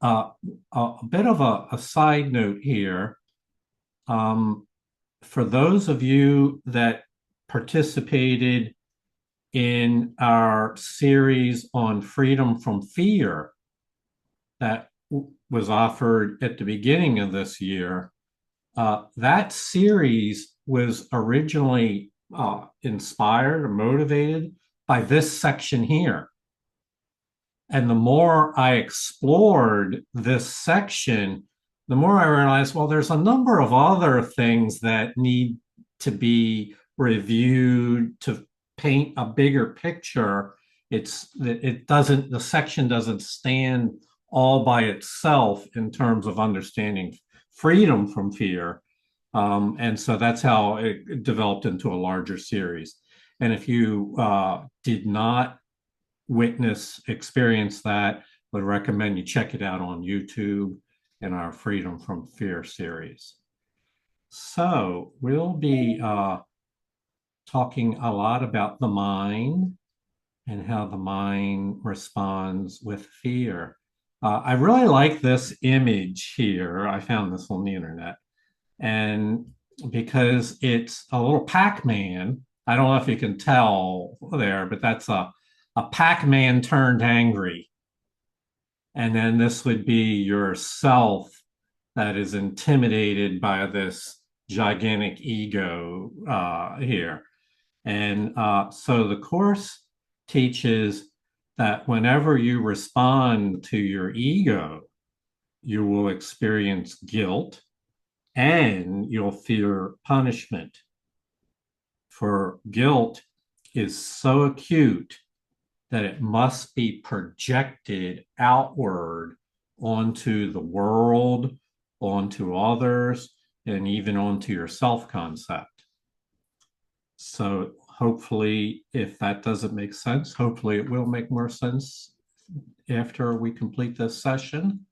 uh, a bit of a side note here. Um, for those of you that participated in our series on freedom from fear that was offered at the beginning of this year, that series was originally inspired or motivated by this section here. And the more I explored this section, the more I realized, well, there's a number of other things that need to be reviewed to paint a bigger picture. The section doesn't stand all by itself in terms of understanding freedom from fear. And so that's how it developed into a larger series. And if you did not experience that, would recommend you check it out on YouTube in our Freedom from Fear series. So we'll be talking a lot about the mind and how the mind responds with fear. I really like this image here. I found this on the internet. And because it's a little Pac-Man, I don't know if you can tell there, but that's a Pac-Man turned angry. And then this would be yourself that is intimidated by this gigantic ego here. And so the course teaches that whenever you respond to your ego, you will experience guilt and you'll fear punishment. For guilt is so acute that it must be projected outward onto the world, onto others, and even onto your self-concept. So hopefully, if that doesn't make sense, hopefully it will make more sense after we complete this session.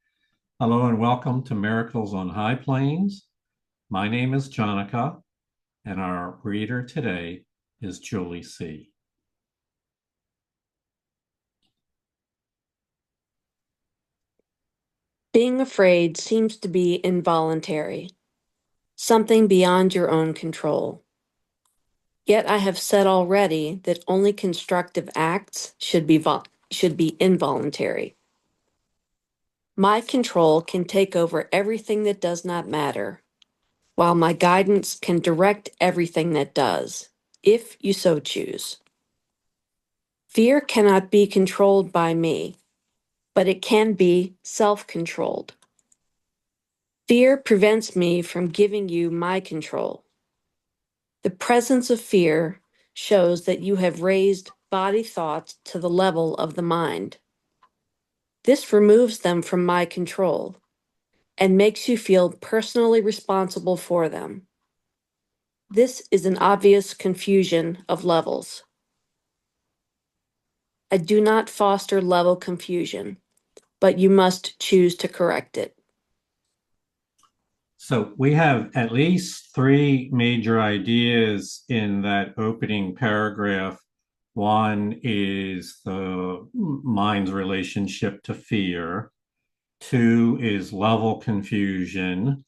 Hello and welcome to Miracles on High Plains. My name is Jonica, and our reader today is Julie C. Being afraid seems to be involuntary, something beyond your own control. Yet I have said already that only constructive acts should be involuntary. My control can take over everything that does not matter, while my guidance can direct everything that does, if you so choose. Fear cannot be controlled by me, but it can be self-controlled. Fear prevents me from giving you my control. The presence of fear shows that you have raised body thoughts to the level of the mind. This removes them from my control and makes you feel personally responsible for them. This is an obvious confusion of levels. I do not foster level confusion, but you must choose to correct it. So we have at least three major ideas in that opening paragraph. One is the mind's relationship to fear. Two is level confusion.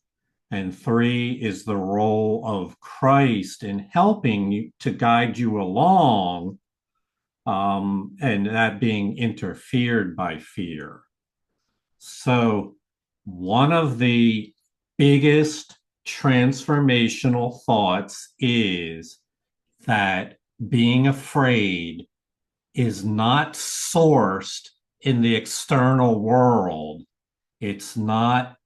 And three is the role of Christ in helping you to guide you along, and that being interfered by fear. So, one of the biggest transformational thoughts is that being afraid is not sourced in the external world. It's not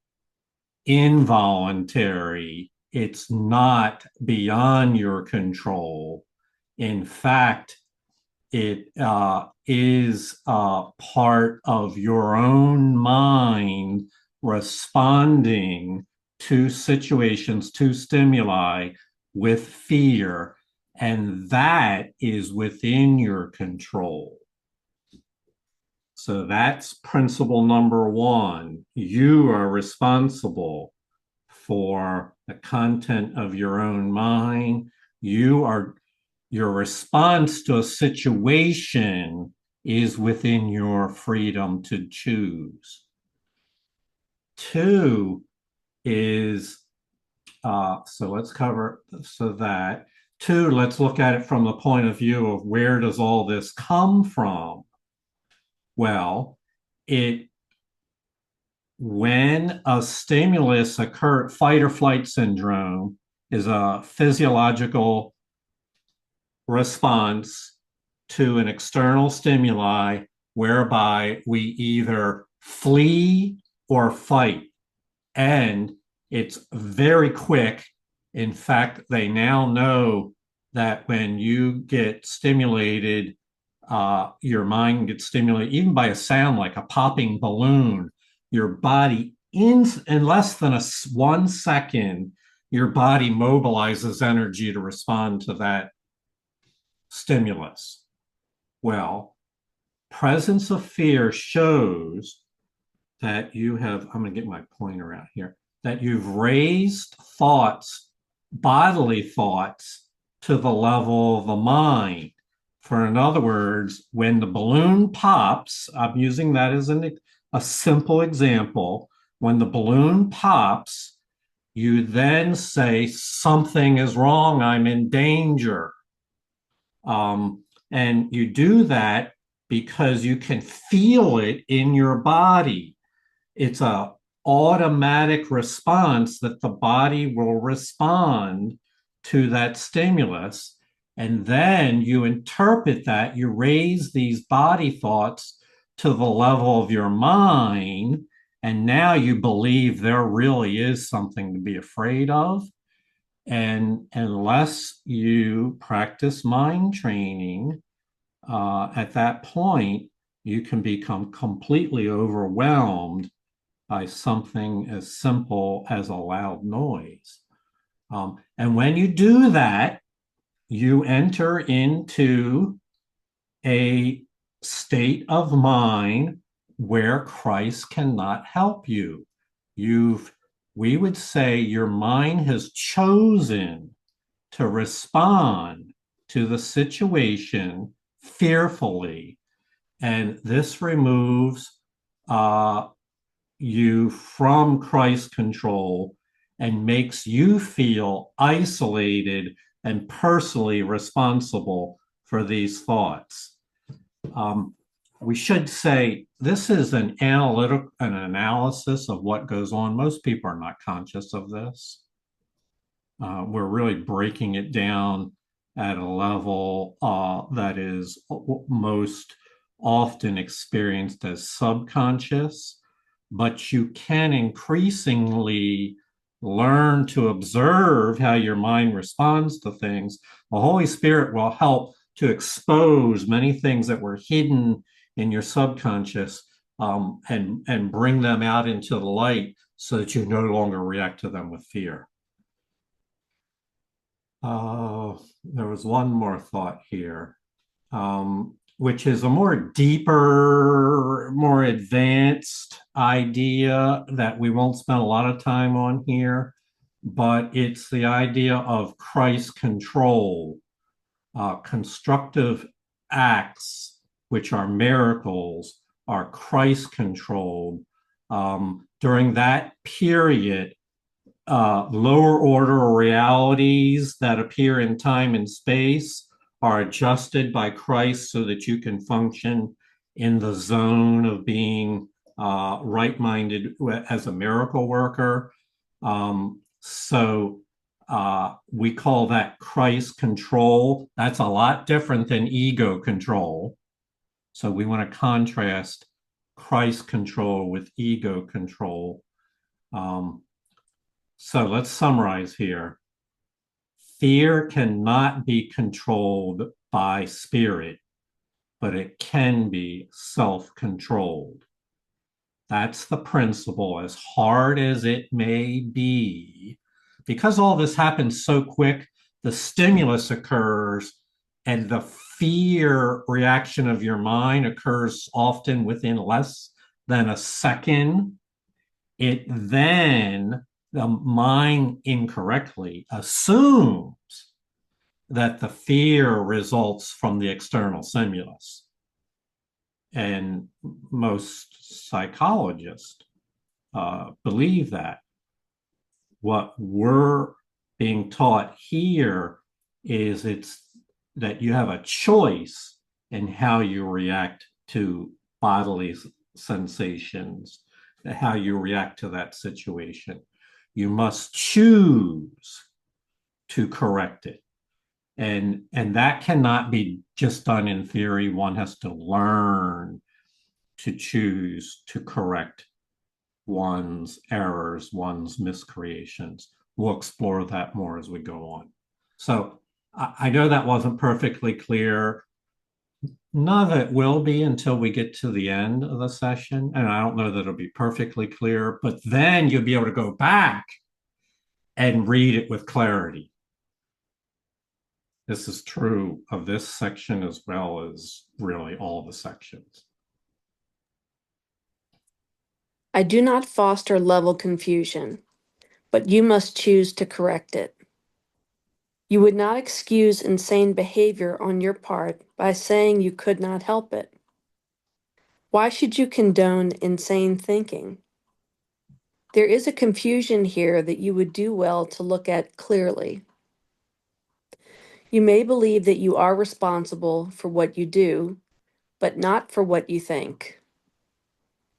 involuntary. It's not beyond your control. In fact, it is part of your own mind responding to situations, to stimuli with fear, and that is within your control. So that's principle number one. You are responsible for the content of your own mind. Your response to a situation is within your freedom to choose. Two is, so let's cover so that. Two, let's look at it from the point of view of where does all this come from? Well, it when a stimulus occur, fight or flight syndrome is a physiological response to an external stimuli whereby we either flee or fight. And it's very quick. In fact, they now know that when you get stimulated, your mind gets stimulated even by a sound like a popping balloon. Your body, in less than 1 second, your body mobilizes energy to respond to that stimulus. Well, presence of fear shows that you have, I'm going to get my pointer out here, that you've raised thoughts, bodily thoughts, to the level of the mind. For in other words, when the balloon pops, I'm using that as a simple example. When the balloon pops, you then say, something is wrong, I'm in danger. And you do that because you can feel it in your body. It's a automatic response that the body will respond to that stimulus. And then you interpret that, you raise these body thoughts to the level of your mind. And now you believe there really is something to be afraid of. And unless you practice mind training, at that point, you can become completely overwhelmed by something as simple as a loud noise. And when you do that, you enter into a state of mind where Christ cannot help you. We would say your mind has chosen to respond to the situation fearfully. And this removes you from Christ's control and makes you feel isolated and personally responsible for these thoughts. We should say this is an analysis of what goes on. Most people are not conscious of this. We're really breaking it down at a level that is most often experienced as subconscious, but you can increasingly learn to observe how your mind responds to things. The Holy Spirit will help to expose many things that were hidden in your subconscious, and bring them out into the light so that you no longer react to them with fear. There was one more thought here, which is a more deeper, more advanced idea that we won't spend a lot of time on here, but it's the idea of Christ control. Constructive acts, which are miracles, are Christ controlled. During that period, lower order realities that appear in time and space are adjusted by Christ so that you can function in the zone of being right-minded as a miracle worker. So we call that Christ control. That's a lot different than ego control. So we want to contrast Christ control with ego control. So let's summarize here. Fear cannot be controlled by spirit, but it can be self-controlled. That's the principle, as hard as it may be. Because all this happens so quick, the stimulus occurs and the fear reaction of your mind occurs often within less than a second. The mind incorrectly assumes that the fear results from the external stimulus. And most psychologists believe that. What we're being taught here is it's that you have a choice in how you react to bodily sensations, how you react to that situation. You must choose to correct it. And that cannot be just done in theory. One has to learn to choose to correct one's errors, one's miscreations. We'll explore that more as we go on. So I know that wasn't perfectly clear. None of it will be until we get to the end of the session. And I don't know that it'll be perfectly clear, but then you'll be able to go back and read it with clarity. This is true of this section as well as really all the sections. I do not foster level confusion, but you must choose to correct it. You would not excuse insane behavior on your part by saying you could not help it. Why should you condone insane thinking? There is a confusion here that you would do well to look at clearly. You may believe that you are responsible for what you do, but not for what you think.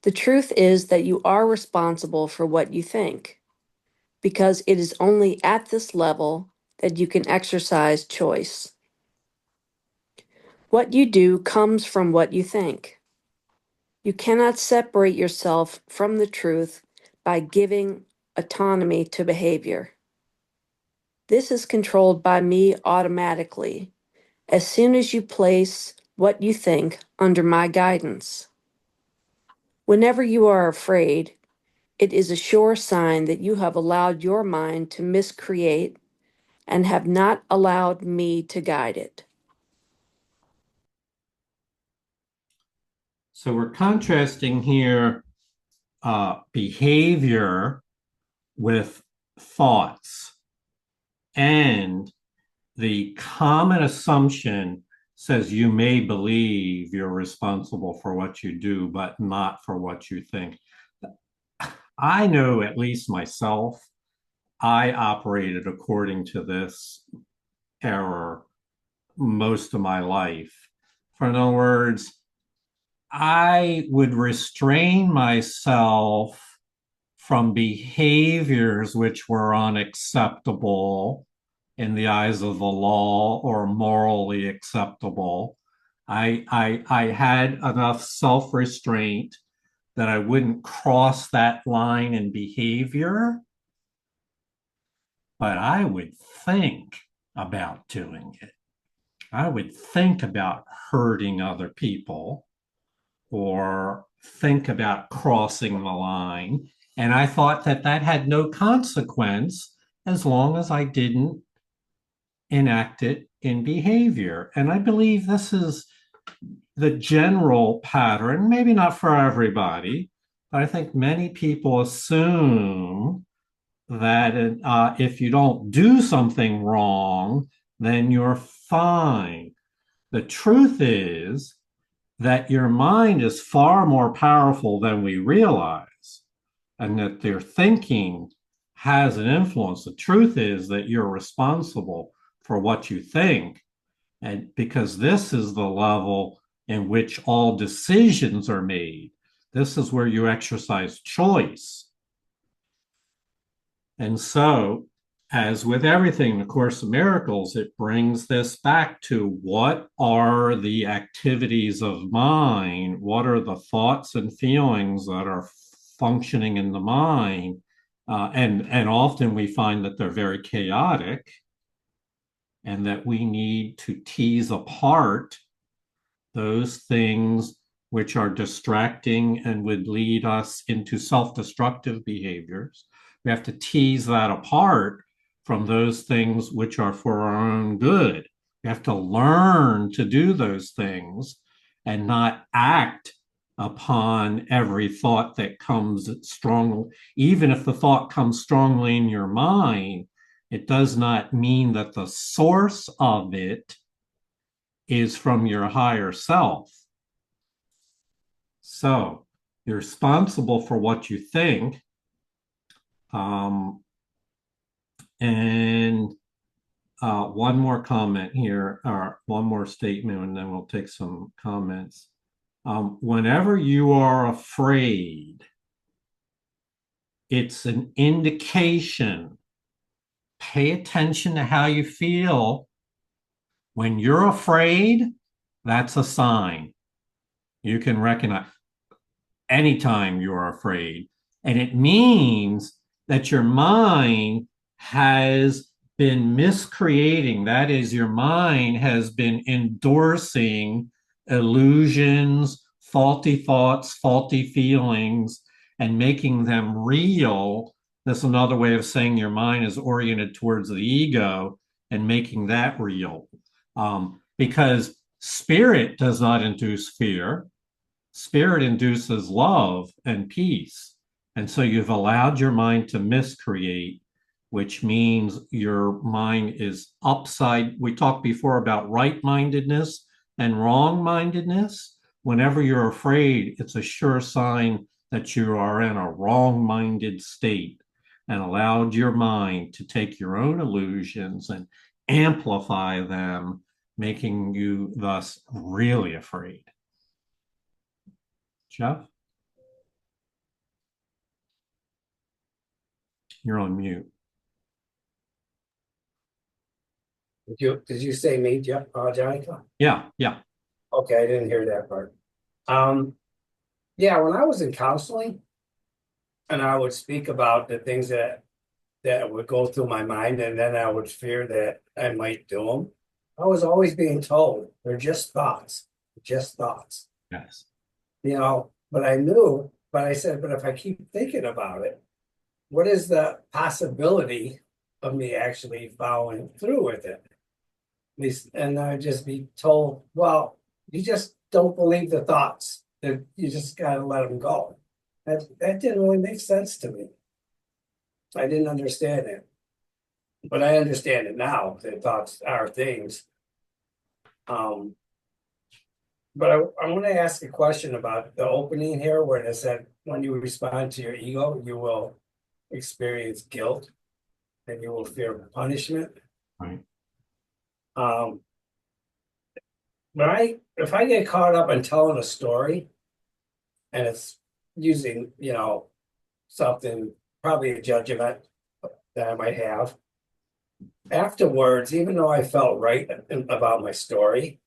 The truth is that you are responsible for what you think, because it is only at this level that you can exercise choice. What you do comes from what you think. You cannot separate yourself from the truth by giving autonomy to behavior. This is controlled by me automatically as soon as you place what you think under my guidance. Whenever you are afraid, it is a sure sign that you have allowed your mind to miscreate and have not allowed me to guide it. So we're contrasting here behavior with thoughts. And the common assumption says you may believe you're responsible for what you do, but not for what you think. I know, at least myself, I operated according to this error most of my life. For in other words, I would restrain myself from behaviors which were unacceptable in the eyes of the law or morally acceptable. I had enough self-restraint that I wouldn't cross that line in behavior, but I would think about doing it. I would think about hurting other people or think about crossing the line. And I thought that that had no consequence as long as I didn't enact it in behavior. And I believe this is the general pattern, maybe not for everybody, but I think many people assume that if you don't do something wrong, then you're fine. The truth is that your mind is far more powerful than we realize, and that their thinking has an influence. The truth is that you're responsible for what you think, and because this is the level in which all decisions are made. This is where you exercise choice. And so, as with everything in the Course of Miracles, it brings this back to what are the activities of mind? What are the thoughts and feelings that are functioning in the mind? And often we find that they're very chaotic and that we need to tease apart those things which are distracting and would lead us into self-destructive behaviors. We have to tease that apart from those things which are for our own good. We have to learn to do those things and not act upon every thought that comes strongly. Even if the thought comes strongly in your mind, it does not mean that the source of it is from your higher self. So You're responsible for what you think. Um, and one more comment here, or one more statement, and then we'll take some comments. Whenever you are afraid, it's an indication. Pay attention to how you feel. When you're afraid, that's a sign. You can recognize anytime you're afraid. And it means that your mind has been miscreating. That is, your mind has been endorsing illusions, faulty thoughts, faulty feelings, and making them real. That's another way of saying your mind is oriented towards the ego and making that real. Because spirit does not induce fear. Spirit induces love and peace. And so you've allowed your mind to miscreate, which means your mind is upside. We talked before about right-mindedness and wrong-mindedness. Whenever you're afraid, it's a sure sign that you are in a wrong-minded state and allowed your mind to take your own illusions and amplify them, making you thus really afraid. Jeff, you're on mute. Did you say me, Jeff, Johnny? Yeah, yeah. Okay, I didn't hear that part. Yeah, when I was in counseling and I would speak about the things that would go through my mind, and then I would fear that I might do them, I was always being told they're just thoughts, just thoughts. Yes. But I knew, but I said, but if I keep thinking about it, what is the possibility of me actually following through with it? And I'd just be told, well, you just don't believe the thoughts. That you just got to let them go. That didn't really make sense to me. I didn't understand it, but I understand it now. That thoughts are things. But I want to ask a question about the opening here, where it said when you respond to your ego, you will experience guilt and you will fear punishment. Right. But if I get caught up in telling a story and it's using, something, probably a judgment that I might have, afterwards, even though I felt right about my story,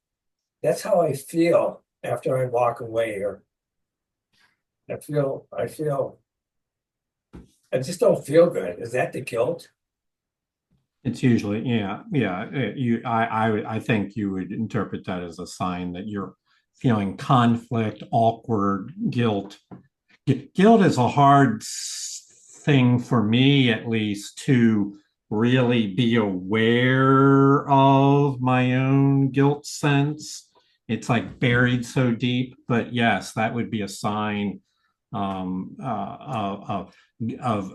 that's how I feel after I walk away, or I just don't feel good. Is that the guilt? It's usually, yeah. I think you would interpret that as a sign that you're feeling conflict, awkward, guilt. Guilt is a hard thing for me, at least, to really be aware of my own guilt sense. It's like buried so deep, but yes, that would be a sign of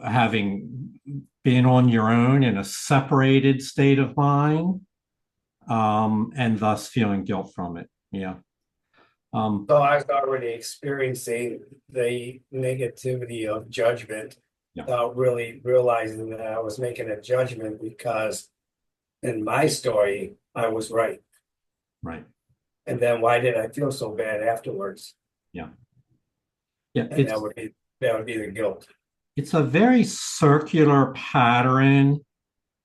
having been on your own in a separated state of mind, and thus feeling guilt from it. Yeah. So I was already experiencing the negativity of judgment Yeah. without really realizing that I was making a judgment because in my story, I was right. Right. And then why did I feel so bad afterwards? Yeah. Yeah. And that would be the guilt. It's a very circular pattern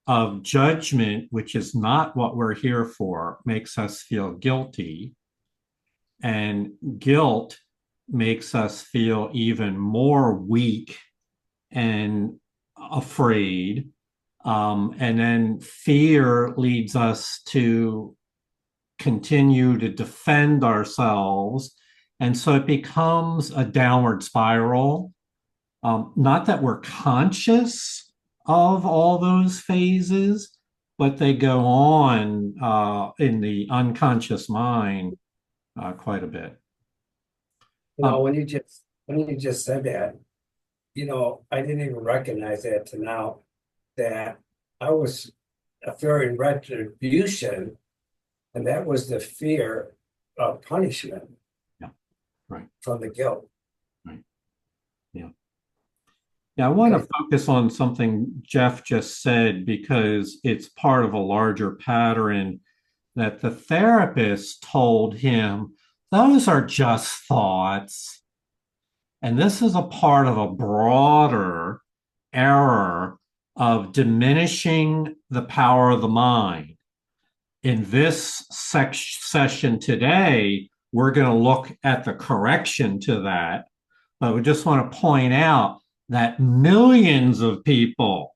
of judgment, which is not what we're here for, makes us feel guilty. And guilt makes us feel even more weak and afraid. And then fear leads us to continue to defend ourselves. And so it becomes a downward spiral. Not that we're conscious of all those phases, but they go on in the unconscious mind quite a bit. When you just said that, I didn't even recognize that to now, that I was fearing retribution, and that was the fear of punishment. Yeah, right. From the guilt. Right. Yeah. Yeah, I want Okay. to focus on something Jeff just said because it's part of a larger pattern that the therapist told him, those are just thoughts. And this is a part of a broader error of diminishing the power of the mind. In this session today, we're going to look at the correction to that. But we just want to point out that millions of people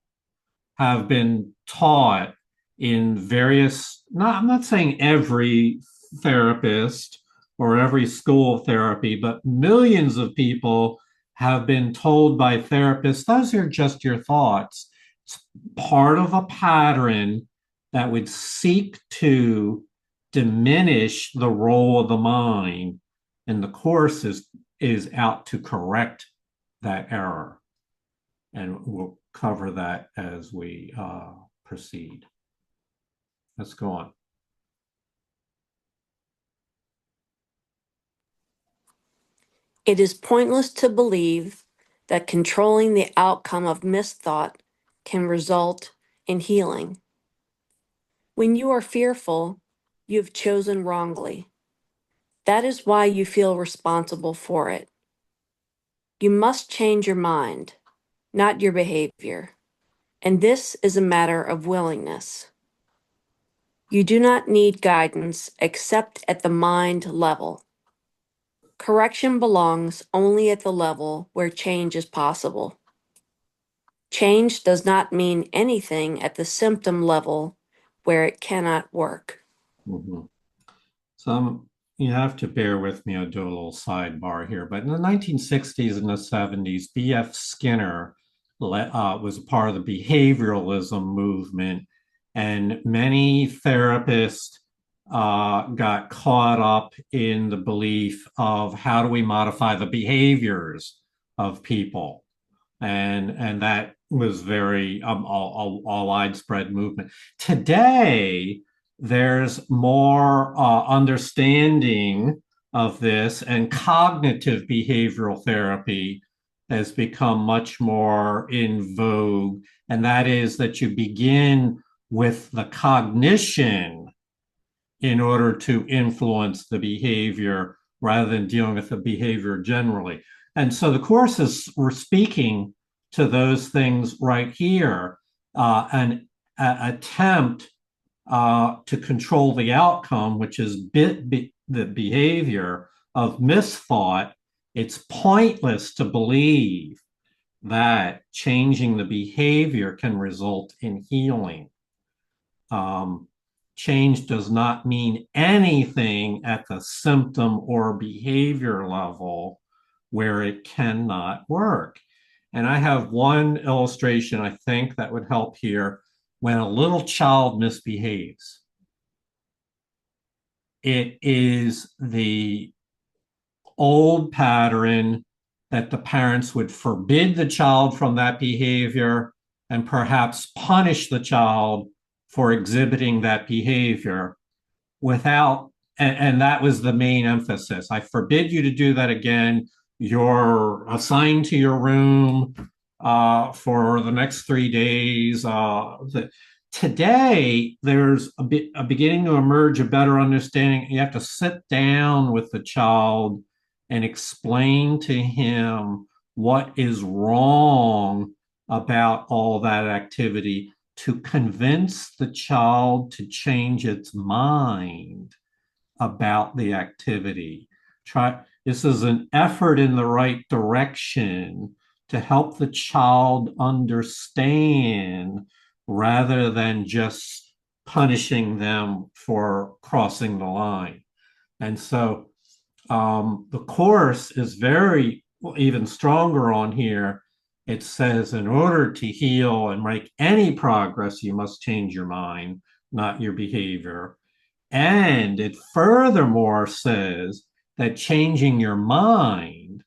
have been taught in various, I'm not saying every therapist or every school of therapy, but millions of people have been told by therapists, those are just your thoughts. It's part of a pattern that would seek to diminish the role of the mind. And the course is out to correct that error. And we'll cover that as we proceed. Let's go on. It is pointless to believe that controlling the outcome of misthought can result in healing. When you are fearful, you have chosen wrongly. That is why you feel responsible for it. You must change your mind, not your behavior. And this is a matter of willingness. You do not need guidance except at the mind level. Correction belongs only at the level where change is possible. Change does not mean anything at the symptom level where it cannot work. Mm-hmm. So you have to bear with me. I'll do a little sidebar here. But in the 1960s and the 70s, B.F. Skinner was a part of the behavioralism movement, and many therapists got caught up in the belief of how do we modify the behaviors of people, and that was very a widespread movement. Today, there's more understanding of this, and cognitive behavioral therapy has become much more in vogue. And that is that you begin with the cognition in order to influence the behavior rather than dealing with the behavior generally. And so the courses we're speaking to those things right here, an attempt to control the outcome, which is the behavior of misthought. It's pointless to believe that changing the behavior can result in healing. Change does not mean anything at the symptom or behavior level where it cannot work. And I have one illustration I think that would help here. When a little child misbehaves, it is the old pattern that the parents would forbid the child from that behavior and perhaps punish the child for exhibiting that behavior without, and that was the main emphasis. I forbid you to do that again. You're assigned to your room for the next 3 days. Today, there's a beginning to emerge a better understanding. You have to sit down with the child and explain to him what is wrong about all that activity to convince the child to change its mind about the activity. This is an effort in the right direction to help the child understand rather than just punishing them for crossing the line. And so the course is very even stronger on here. It says in order to heal and make any progress, you must change your mind, not your behavior. And it furthermore says that changing your mind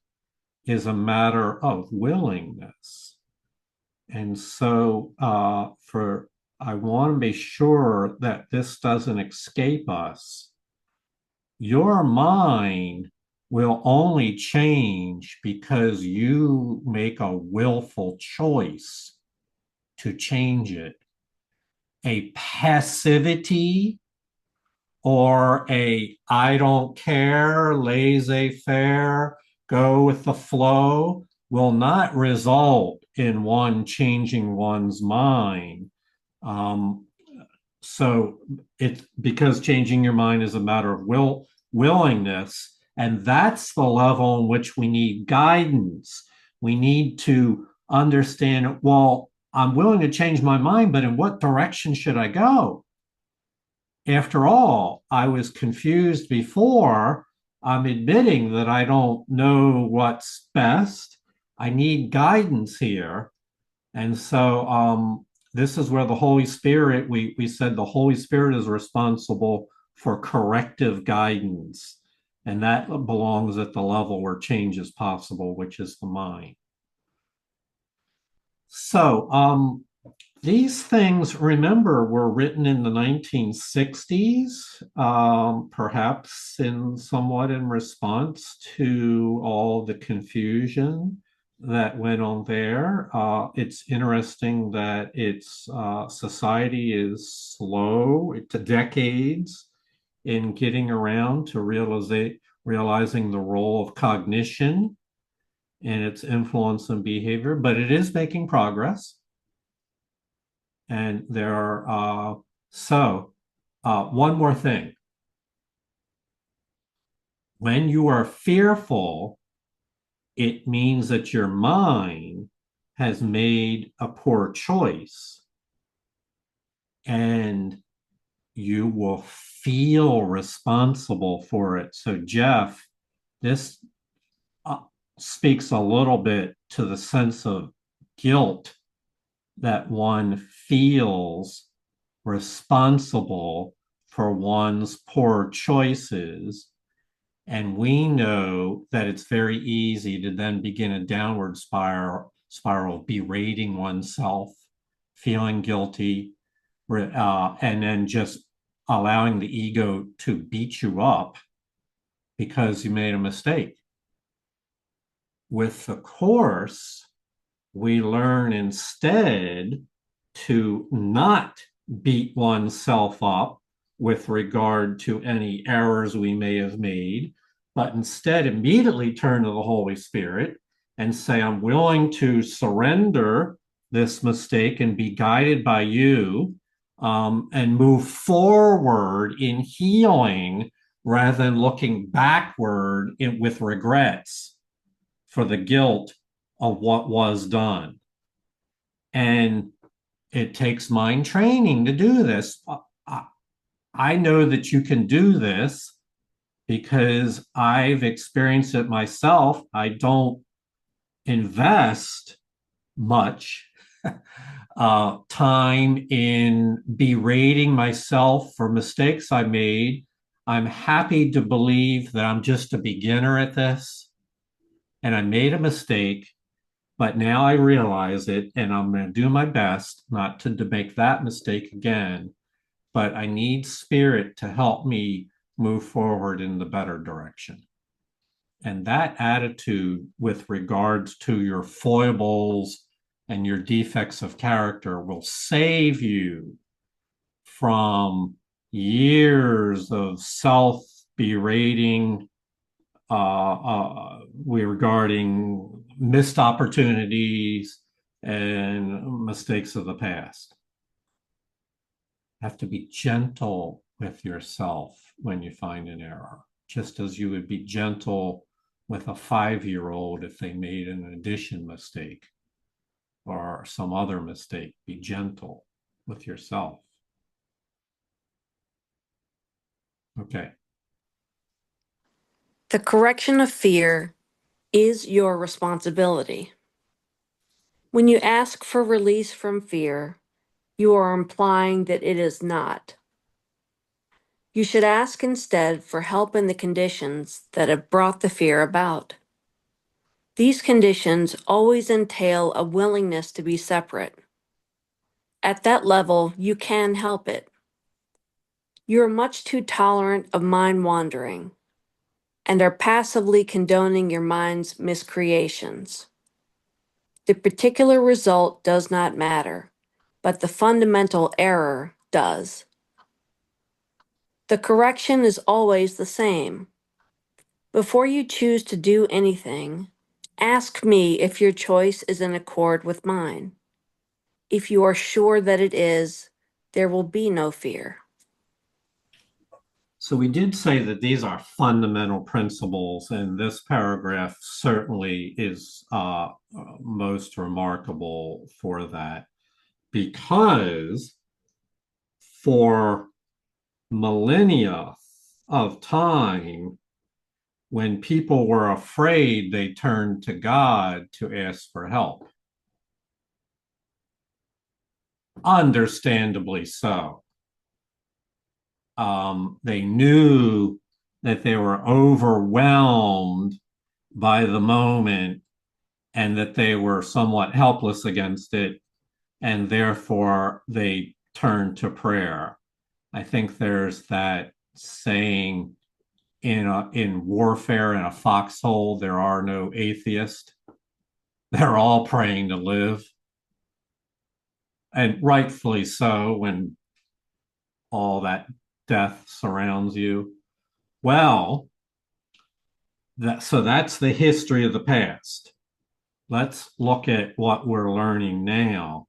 is a matter of willingness. And so I want to be sure that this doesn't escape us. Your mind will only change because you make a willful choice to change it. A passivity or a I don't care, laissez-faire, go with the flow will not result in one changing one's mind. Um, so it's because changing your mind is a matter of willingness, and that's the level in which we need guidance. We need to understand, well, I'm willing to change my mind, but in what direction should I go? After all, I was confused before. I'm admitting that I don't know what's best. I need guidance here. And so this is where the Holy Spirit, we said the Holy Spirit is responsible for corrective guidance. And that belongs at the level where change is possible, which is the mind. So these things, remember, were written in the 1960s, perhaps somewhat in response to all the confusion that went on there. It's interesting that society is slow to decades in getting around to realizing the role of cognition and its influence on behavior, but it is making progress. And there are, one more thing. When you are fearful, it means that your mind has made a poor choice. And you will feel responsible for it. So, Jeff, this speaks a little bit to the sense of guilt that one feels responsible for one's poor choices. And we know that it's very easy to then begin a downward spiral, berating oneself, feeling guilty, and then just allowing the ego to beat you up because you made a mistake. With the Course, we learn instead to not beat oneself up with regard to any errors we may have made, but instead immediately turn to the Holy Spirit and say, I'm willing to surrender this mistake and be guided by you, and move forward in healing rather than looking backward with regrets for the guilt of what was done. And it takes mind training to do this. I know that you can do this because I've experienced it myself. I don't invest much time in berating myself for mistakes I made. I'm happy to believe that I'm just a beginner at this and I made a mistake, but now I realize it and I'm going to do my best not to make that mistake again. But I need spirit to help me move forward in the better direction. And that attitude with regards to your foibles and your defects of character will save you from years of self berating regarding missed opportunities and mistakes of the past. Have to be gentle with yourself when you find an error, just as you would be gentle with a 5-year-old if they made an addition mistake or some other mistake. Be gentle with yourself. Okay. The correction of fear is your responsibility. When you ask for release from fear, you are implying that it is not. You should ask instead for help in the conditions that have brought the fear about. These conditions always entail a willingness to be separate. At that level, you can help it. You are much too tolerant of mind wandering. and are passively condoning your mind's miscreations. The particular result does not matter, but the fundamental error does. The correction is always the same. Before you choose to do anything, ask me if your choice is in accord with mine. If you are sure that it is, there will be no fear. So we did say that these are fundamental principles, and this paragraph certainly is most remarkable for that, because for millennia of time, when people were afraid, they turned to God to ask for help. Understandably so. They knew that they were overwhelmed by the moment and that they were somewhat helpless against it, and therefore they turned to prayer. I think there's that saying, in warfare, in a foxhole, there are no atheists. They're all praying to live. And rightfully so, when all that death surrounds you. Well, so that's the history of the past. Let's look at what we're learning now,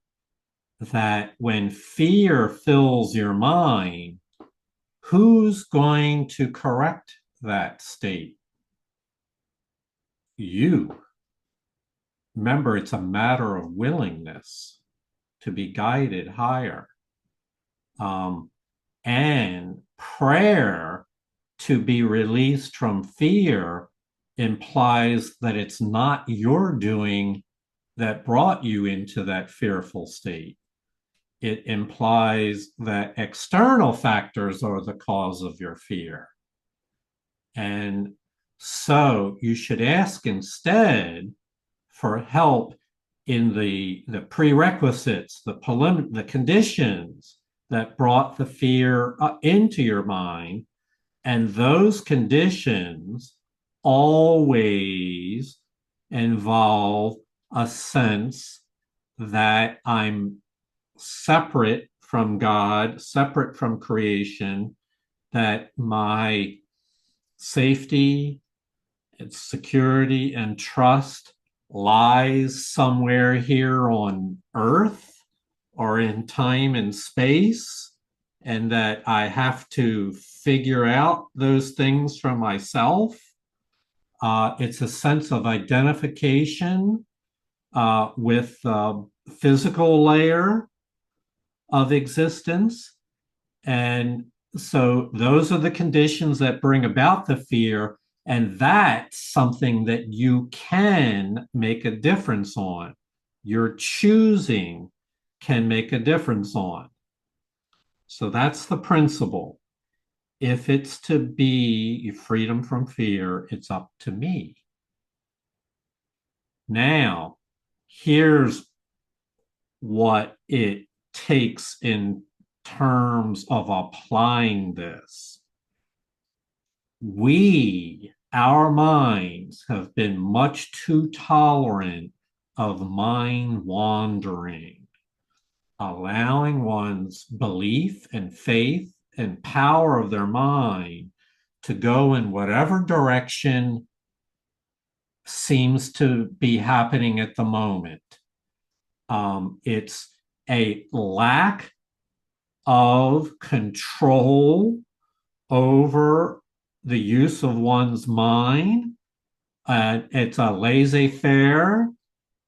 that when fear fills your mind, who's going to correct that state? You. Remember, it's a matter of willingness to be guided higher. And prayer to be released from fear implies that it's not your doing that brought you into that fearful state. It implies that external factors are the cause of your fear. And so you should ask instead for help in the prerequisites, the conditions that brought the fear into your mind. And those conditions always involve a sense that I'm separate from God, separate from creation, that my safety and security and trust lies somewhere here on earth or in time and space, and that I have to figure out those things for myself. It's a sense of identification with the physical layer of existence. And so those are the conditions that bring about the fear. And that's something that you can make a difference on. Your choosing can make a difference on. So that's the principle. If it's to be freedom from fear, it's up to me. Now, here's what it takes in terms of applying this. Our minds have been much too tolerant of mind wandering, allowing one's belief and faith and power of their mind to go in whatever direction seems to be happening at the moment. It's a lack of control over the use of one's mind. It's a laissez-faire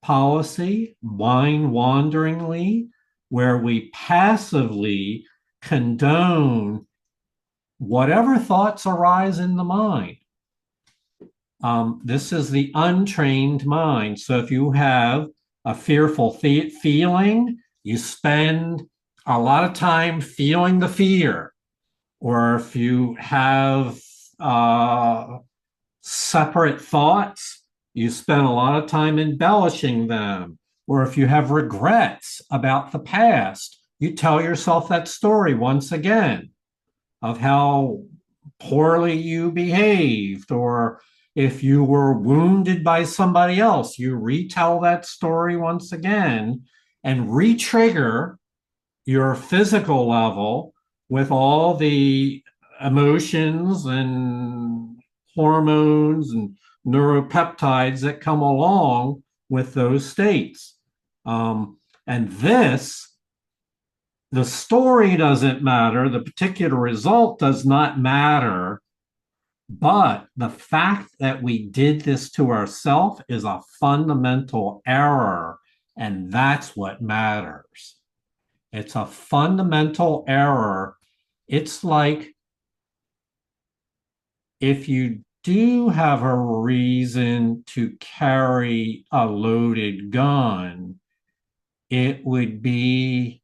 policy, mind wanderingly, where we passively condone whatever thoughts arise in the mind. This is the untrained mind. So if you have a fearful feeling, you spend a lot of time feeling the fear. Or if you have separate thoughts, you spend a lot of time embellishing them. Or if you have regrets about the past, you tell yourself that story once again of how poorly you behaved, or if you were wounded by somebody else, you retell that story once again and re-trigger your physical level with all the emotions and hormones and neuropeptides that come along with those states. And the story doesn't matter, the particular result does not matter, but the fact that we did this to ourselves is a fundamental error, and that's what matters. It's a fundamental error. It's like if you do have a reason to carry a loaded gun, it would be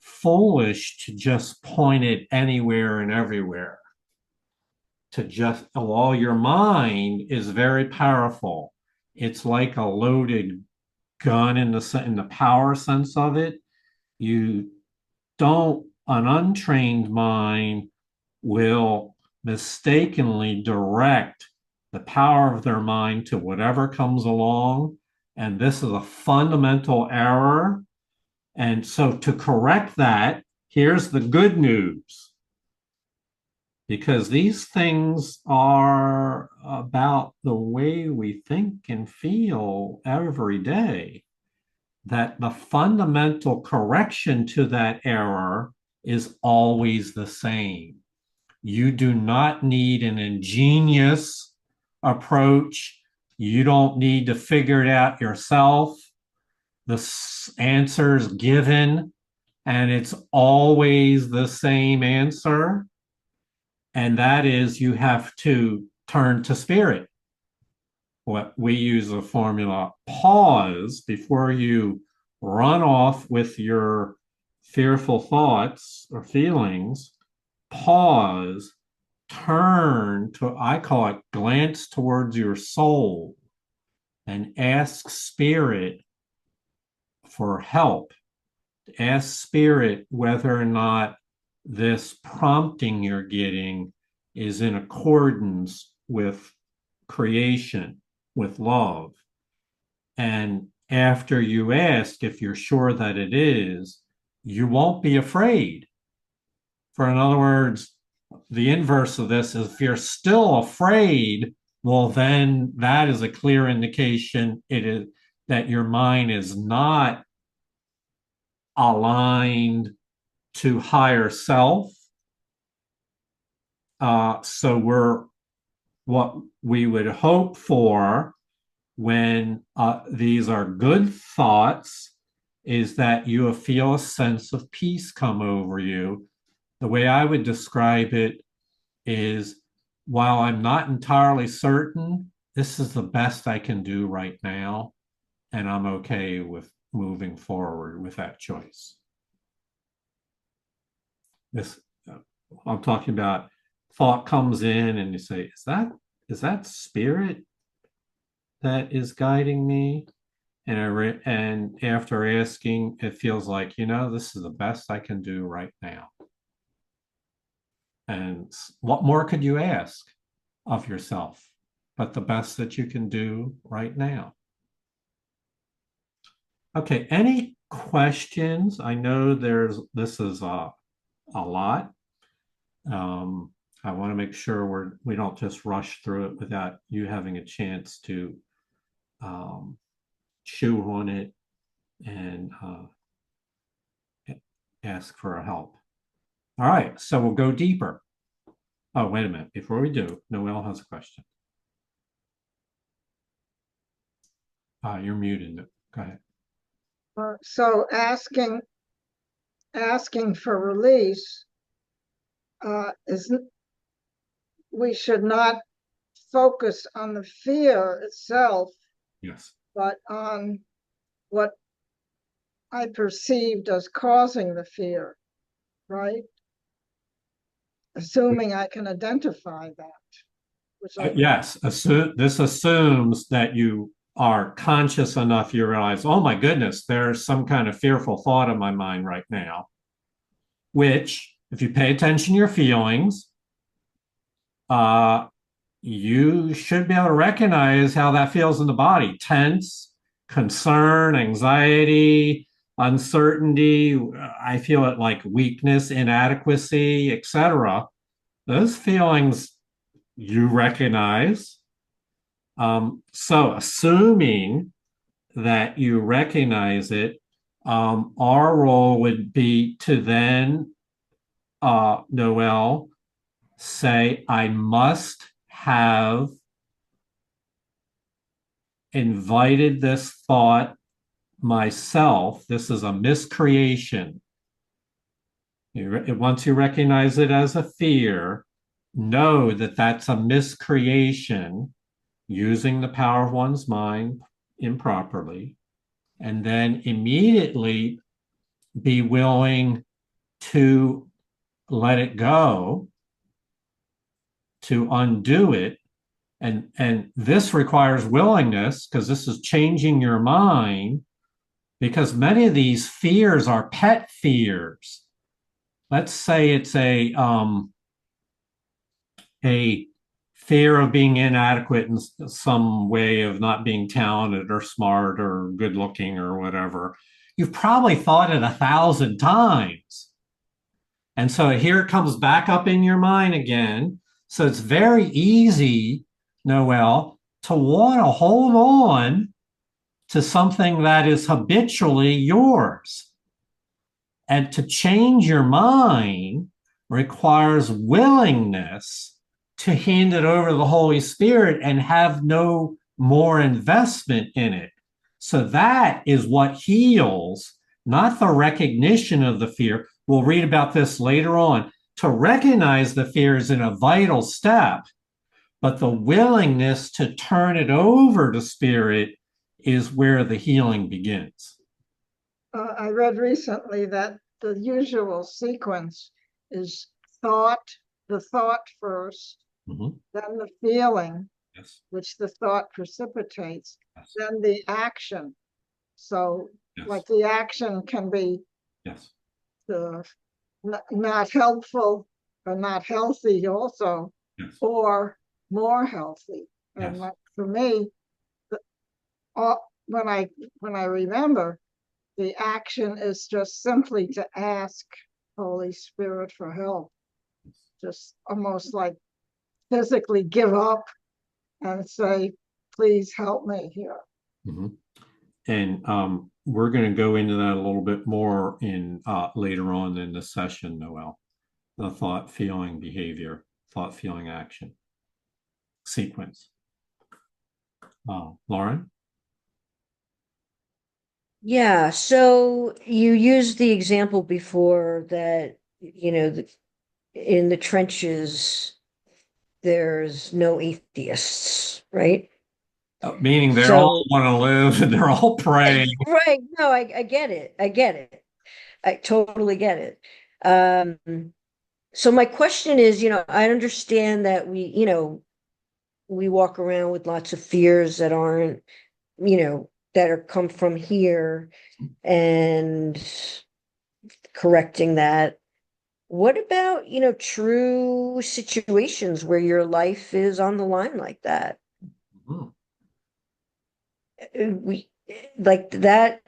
foolish to just point it anywhere and everywhere. While your mind is very powerful, it's like a loaded gun in the power sense of it. An untrained mind will mistakenly direct the power of their mind to whatever comes along. And this is a fundamental error. And so to correct that, here's the good news. Because these things are about the way we think and feel every day, that the fundamental correction to that error is always the same. You do not need an ingenious approach. You don't need to figure it out yourself. The answer is given, and it's always the same answer. And that is, you have to turn to spirit. What we use a formula: pause before you run off with your fearful thoughts or feelings. Pause, turn to, I call it, glance towards your soul and ask spirit for help. Ask spirit whether or not this prompting you're getting is in accordance with creation, with love. And after you ask, if you're sure that it is, you won't be afraid. For in other words, the inverse of this is, if you're still afraid, well, then that is a clear indication that your mind is not aligned to higher self. So what we would hope for when these are good thoughts is that you feel a sense of peace come over you. The way I would describe it is, while I'm not entirely certain, this is the best I can do right now, and I'm okay with moving forward with that choice. I'm talking about thought comes in and you say, is that spirit that is guiding me? And after asking, it feels like, this is the best I can do right now. And what more could you ask of yourself but the best that you can do right now? Okay, any questions? I know this is a lot. I want to make sure we don't just rush through it without you having a chance to chew on it and ask for help. All right, so we'll go deeper. Oh, wait a minute. Before we do, Noelle has a question. You're muted. Go ahead. So asking for release we should not focus on the fear itself. Yes. But on what I perceived as causing the fear, right? Assuming I can identify that. Yes. This assumes that you are conscious enough, you realize, oh my goodness, there's some kind of fearful thought in my mind right now, which, if you pay attention to your feelings, you should be able to recognize how that feels in the body. Tense, concern, anxiety, uncertainty. I feel it like weakness, inadequacy, etc. Those feelings you recognize. So assuming that you recognize it, our role would be to then, Noel, say, I must have invited this thought myself. This is a miscreation. Once you recognize it as a fear, know that that's a miscreation using the power of one's mind improperly, and then immediately be willing to let it go, to undo it. And this requires willingness, because this is changing your mind, because many of these fears are pet fears. Let's say it's a fear of being inadequate in some way, of not being talented or smart or good looking or whatever. You've probably thought it 1,000 times. And so here it comes back up in your mind again. So it's very easy, Noel, to want to hold on to something that is habitually yours. And to change your mind requires willingness to hand it over to the Holy Spirit and have no more investment in it. So that is what heals, not the recognition of the fear. We'll read about this later on. To recognize the fear is in a vital step, but the willingness to turn it over to Spirit is where the healing begins. I read recently that the usual sequence is the thought first, then the feeling, yes, which the thought precipitates, yes, then the action. So, yes, like the action can be yes, not helpful or not healthy also, yes, or more healthy. And yes. like for me, when I remember, the action is just simply to ask Holy Spirit for help, just almost like physically give up and say, please help me here. Mhm. And we're going to go into that a little bit more in later on in the session, Noel. The thought, feeling, behavior, thought, feeling, action sequence. Lauren? Yeah, so you used the example before that, in the trenches, there's no atheists, right? Meaning they all So, want to live and they're all praying. right, no, I get it. I get it. I totally get it. So my question is, I understand that we walk around with lots of fears that aren't, that are come from here, and correcting that. What about, true situations where your life is on the line like that? Mhm. We like that.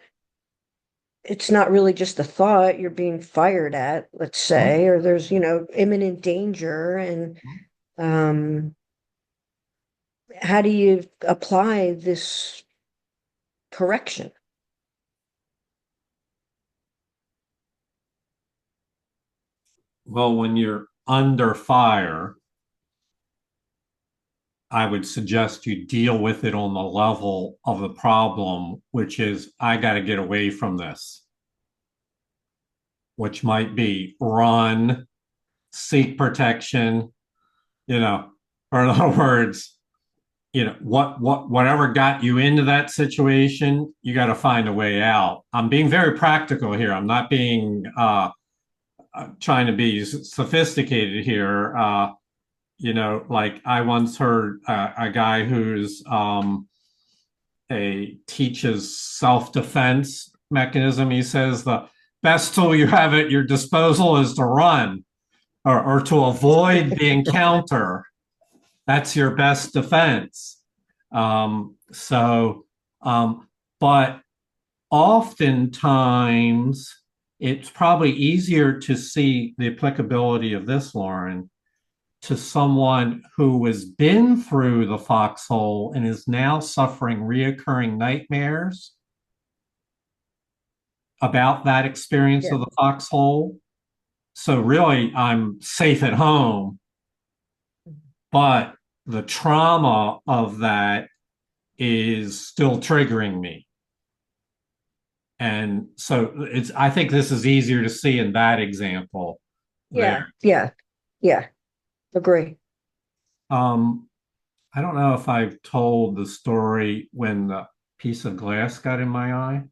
It's not really just a thought you're being fired at, let's say, or there's, imminent danger. And um, how do you apply this correction? Well, when you're under fire, I would suggest you deal with it on the level of the problem, which is, I got to get away from this, which might be run, seek protection, or in other words, whatever got you into that situation, you got to find a way out. I'm being very practical here. I'm not being trying to be sophisticated here. Like I once heard a guy who's teaches self-defense mechanism. He says the best tool you have at your disposal is to run, or to avoid the encounter. That's your best defense. So, but oftentimes it's probably easier to see the applicability of this, Lauren, to someone who has been through the foxhole and is now suffering reoccurring nightmares about that experience Yeah. of the foxhole. So really, I'm safe at home, but the trauma of that is still triggering me. And so I think this is easier to see in that example Yeah. there. Yeah. Yeah. Agree. Um, I don't know if I've told the story when the piece of glass got in my eye.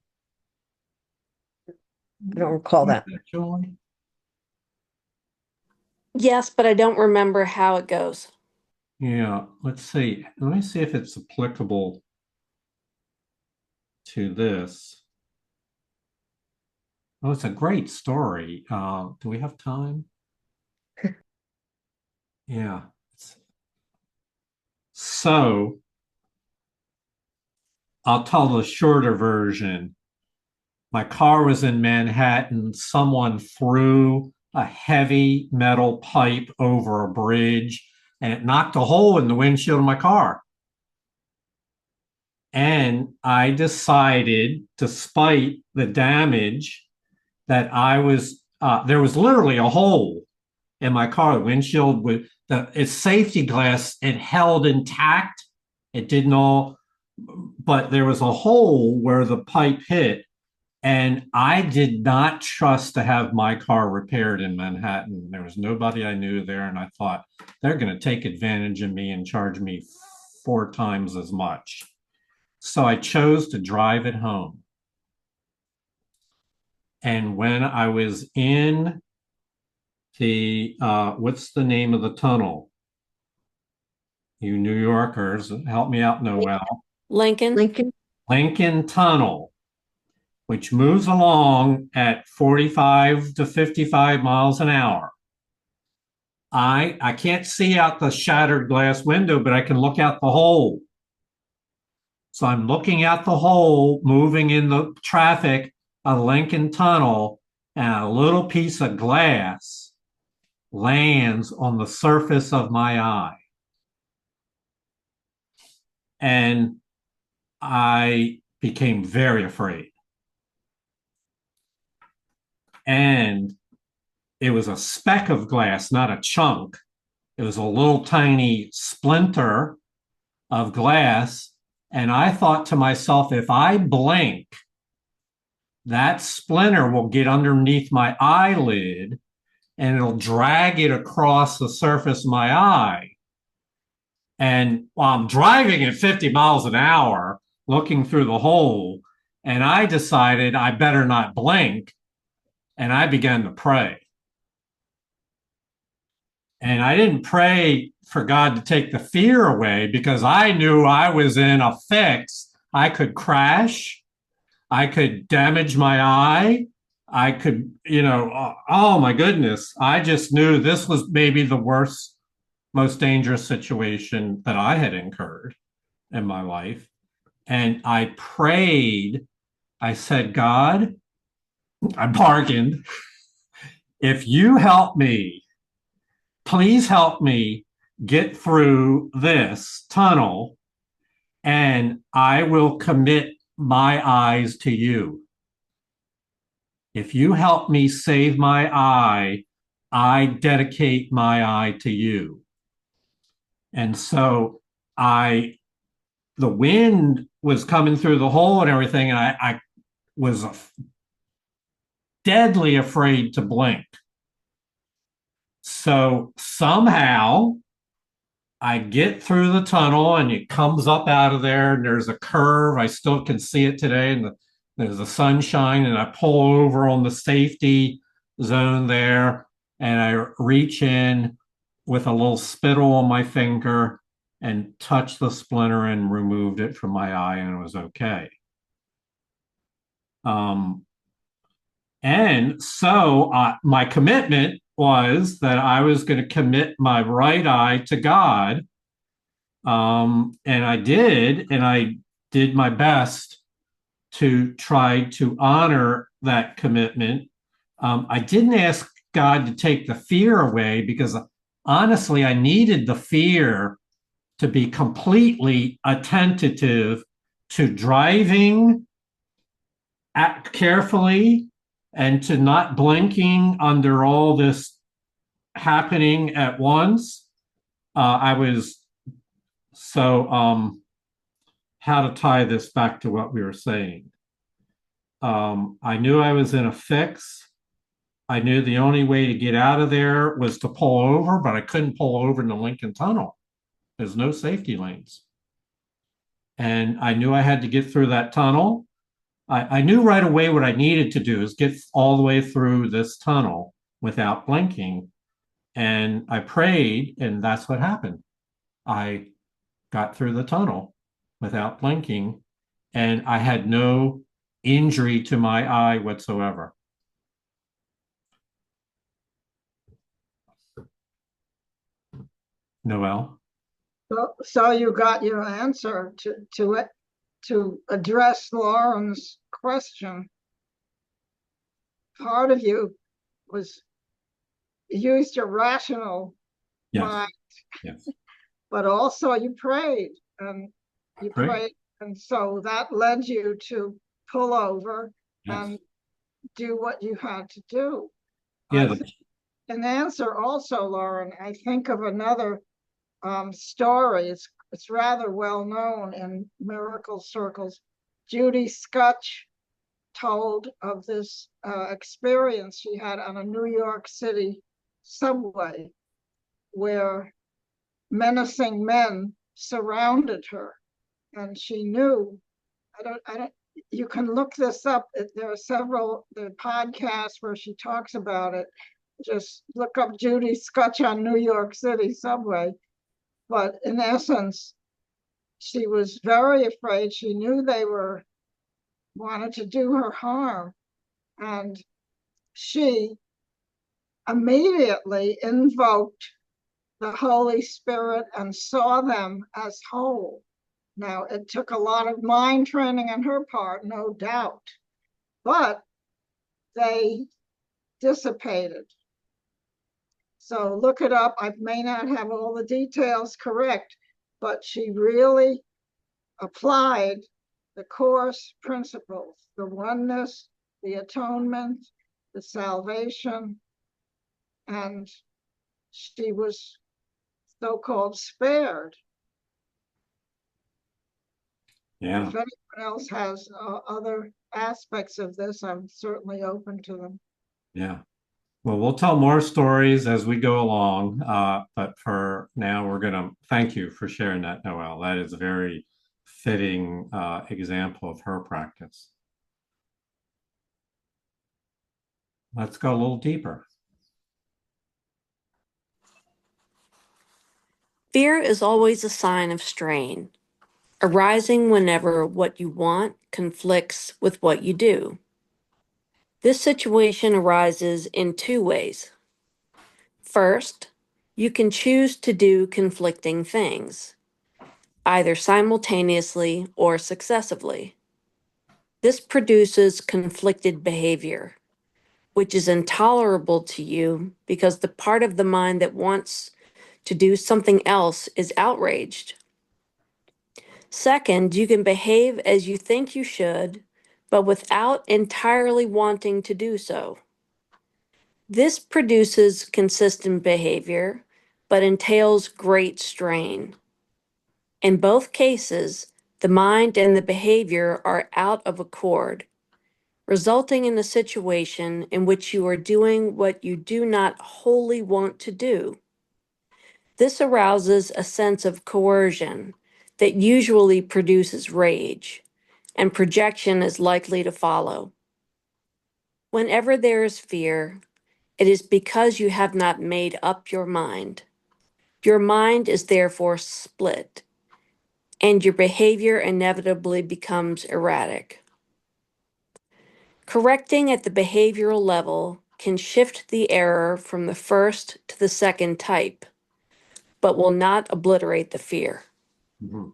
I don't recall that. Julie? Yes, but I don't remember how it goes. Yeah, let's see. Let me see if it's applicable to this. Oh, it's a great story. Do we have time? Yeah. So I'll tell the shorter version. My car was in Manhattan. Someone threw a heavy metal pipe over a bridge and it knocked a hole in the windshield of my car. And I decided, despite the damage, that there was literally a hole in my car. The windshield with its safety glass, it held intact. It didn't all, but there was a hole where the pipe hit. And I did not trust to have my car repaired in Manhattan. There was nobody I knew there. And I thought they're going to take advantage of me and charge me 4 times as much. So I chose to drive it home. And when I was in what's the name of the tunnel? You New Yorkers, help me out, Noel. Lincoln? Lincoln. Lincoln Tunnel, which moves along at 45 to 55 miles an hour. I can't see out the shattered glass window, but I can look out the hole. So I'm looking out the hole, moving in the traffic of Lincoln Tunnel, and a little piece of glass lands on the surface of my eye. And I became very afraid. And it was a speck of glass, not a chunk. It was a little tiny splinter of glass. And I thought to myself, if I blink, that splinter will get underneath my eyelid and it'll drag it across the surface of my eye. And while I'm driving at 50 miles an hour, looking through the hole, and I decided I better not blink. And I began to pray. And I didn't pray for God to take the fear away because I knew I was in a fix. I could crash. I could damage my eye. I could, oh my goodness. I just knew this was maybe the worst, most dangerous situation that I had incurred in my life. And I prayed. I said, God, I bargained. If you help me, please help me get through this tunnel and I will commit my eyes to you. If you help me save my eye, I dedicate my eye to you. And so the wind was coming through the hole and everything, and I was deadly afraid to blink. So somehow I get through the tunnel and it comes up out of there and there's a curve. I still can see it today and there's the sunshine and I pull over on the safety zone there and I reach in with a little spittle on my finger and touch the splinter and removed it from my eye and it was okay. And so my commitment was that I was going to commit my right eye to God And I did, and I did my best to try to honor that commitment. I didn't ask God to take the fear away because honestly, I needed the fear to be completely attentive to driving carefully and to not blinking under all this happening at once. I was so, how to tie this back to what we were saying. I knew I was in a fix. I knew the only way to get out of there was to pull over, but I couldn't pull over in the Lincoln Tunnel. There's no safety lanes. And I knew I had to get through that tunnel. I knew right away what I needed to do is get all the way through this tunnel without blinking. And I prayed, and that's what happened. I got through the tunnel without blinking, and I had no injury to my eye whatsoever. Noel? So you got your answer to it, to address Lauren's question. Part of you was used your rational Yes. mind, Yes. but also you prayed, and you Prayed. prayed, and so that led you to pull over Yes. and do what you had to do. Yeah. An answer also, Lauren, I think of another story. It's rather well known in miracle circles. Judy Scutch told of this experience she had on a New York City subway where menacing men surrounded her, and she knew. I don't. You can look this up. There are several podcasts where she talks about it. Just look up Judy Scutch on New York City subway. But in essence, she was very afraid. She knew they wanted to do her harm, and she immediately invoked the Holy Spirit and saw them as whole. Now, it took a lot of mind training on her part, no doubt, but they dissipated. So look it up. I may not have all the details correct, but she really applied the course principles, the oneness, the atonement, the salvation, and she was so-called spared. Yeah. If anyone else has other aspects of this, I'm certainly open to them. Yeah. Well, we'll tell more stories as we go along. But for now, we're going to thank you for sharing that, Noel. That is a very fitting example of her practice. Let's go a little deeper. Fear is always a sign of strain, arising whenever what you want conflicts with what you do. This situation arises in two ways. First, you can choose to do conflicting things, either simultaneously or successively. This produces conflicted behavior, which is intolerable to you because the part of the mind that wants to do something else is outraged. Second, you can behave as you think you should, but without entirely wanting to do so. This produces consistent behavior, but entails great strain. In both cases, the mind and the behavior are out of accord, resulting in a situation in which you are doing what you do not wholly want to do. This arouses a sense of coercion that usually produces rage, and projection is likely to follow. Whenever there is fear, it is because you have not made up your mind. Your mind is therefore split, and your behavior inevitably becomes erratic. Correcting at the behavioral level can shift the error from the first to the second type, but will not obliterate the fear. Mhm.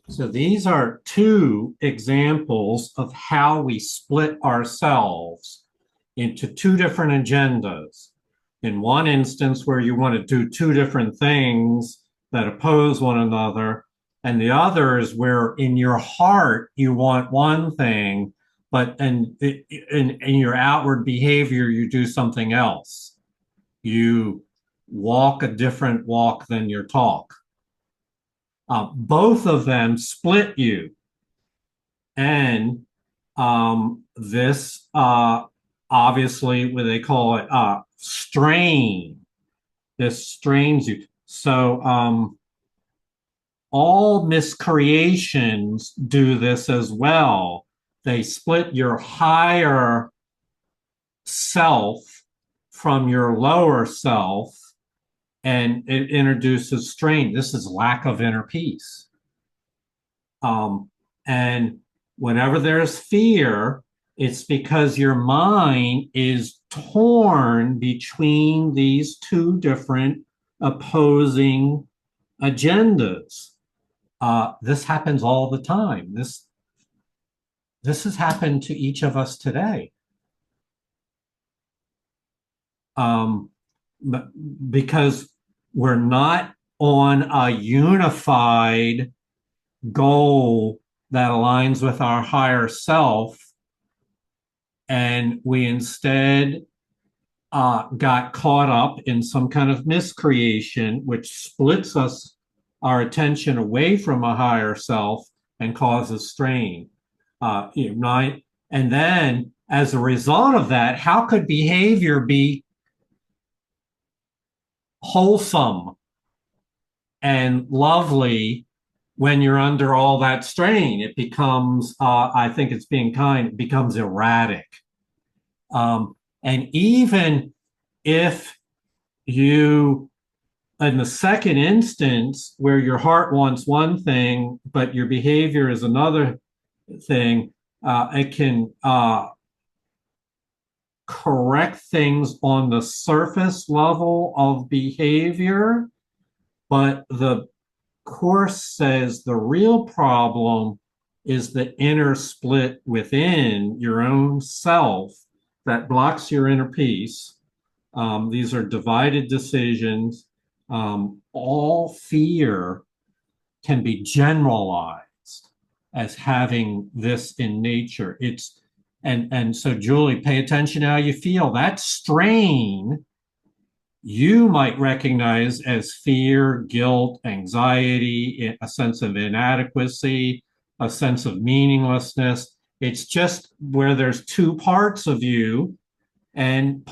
So these are two examples of how we split ourselves into two different agendas. In one instance, where you want to do two different things that oppose one another, and the other is where in your heart you want one thing, but in your outward behavior you do something else. You walk a different walk than your talk. Both of them split you. And this obviously, what they call it, strain. This strains you. So all miscreations do this as well. They split your higher self from your lower self, and it introduces strain. This is lack of inner peace. And whenever there's fear, it's because your mind is torn between these two different opposing agendas. This happens all the time. This has happened to each of us today. Because we're not on a unified goal that aligns with our higher self, and we instead got caught up in some kind of miscreation, which splits our attention away from a higher self and causes strain. Right? And then, as a result of that, how could behavior be wholesome and lovely when you're under all that strain? It becomes, I think it's being kind, it becomes erratic. And even if you, in the second instance, where your heart wants one thing, but your behavior is another thing, it can correct things on the surface level of behavior, but the Course says the real problem is the inner split within your own self that blocks your inner peace. These are divided decisions. All fear can be generalized as having this in nature. And so Julie, pay attention to how you feel. That strain you might recognize as fear, guilt, anxiety, a sense of inadequacy, a sense of meaninglessness. It's just where there's two parts of you, and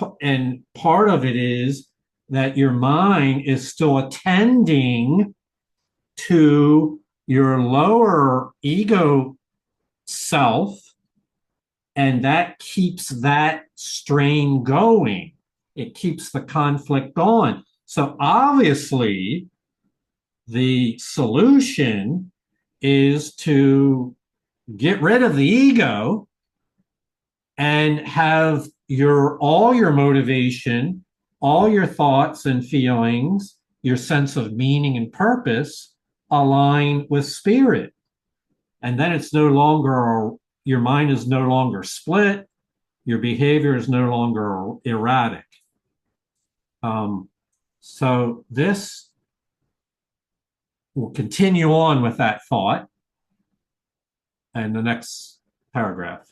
part of it is that your mind is still attending to your lower ego self, and that keeps that strain going. It keeps the conflict going. So obviously, the solution is to get rid of the ego and have all your motivation, all your thoughts and feelings, your sense of meaning and purpose align with spirit. And then it's no longer, your mind is no longer split, your behavior is no longer erratic. So this will continue on with that thought in the next paragraph.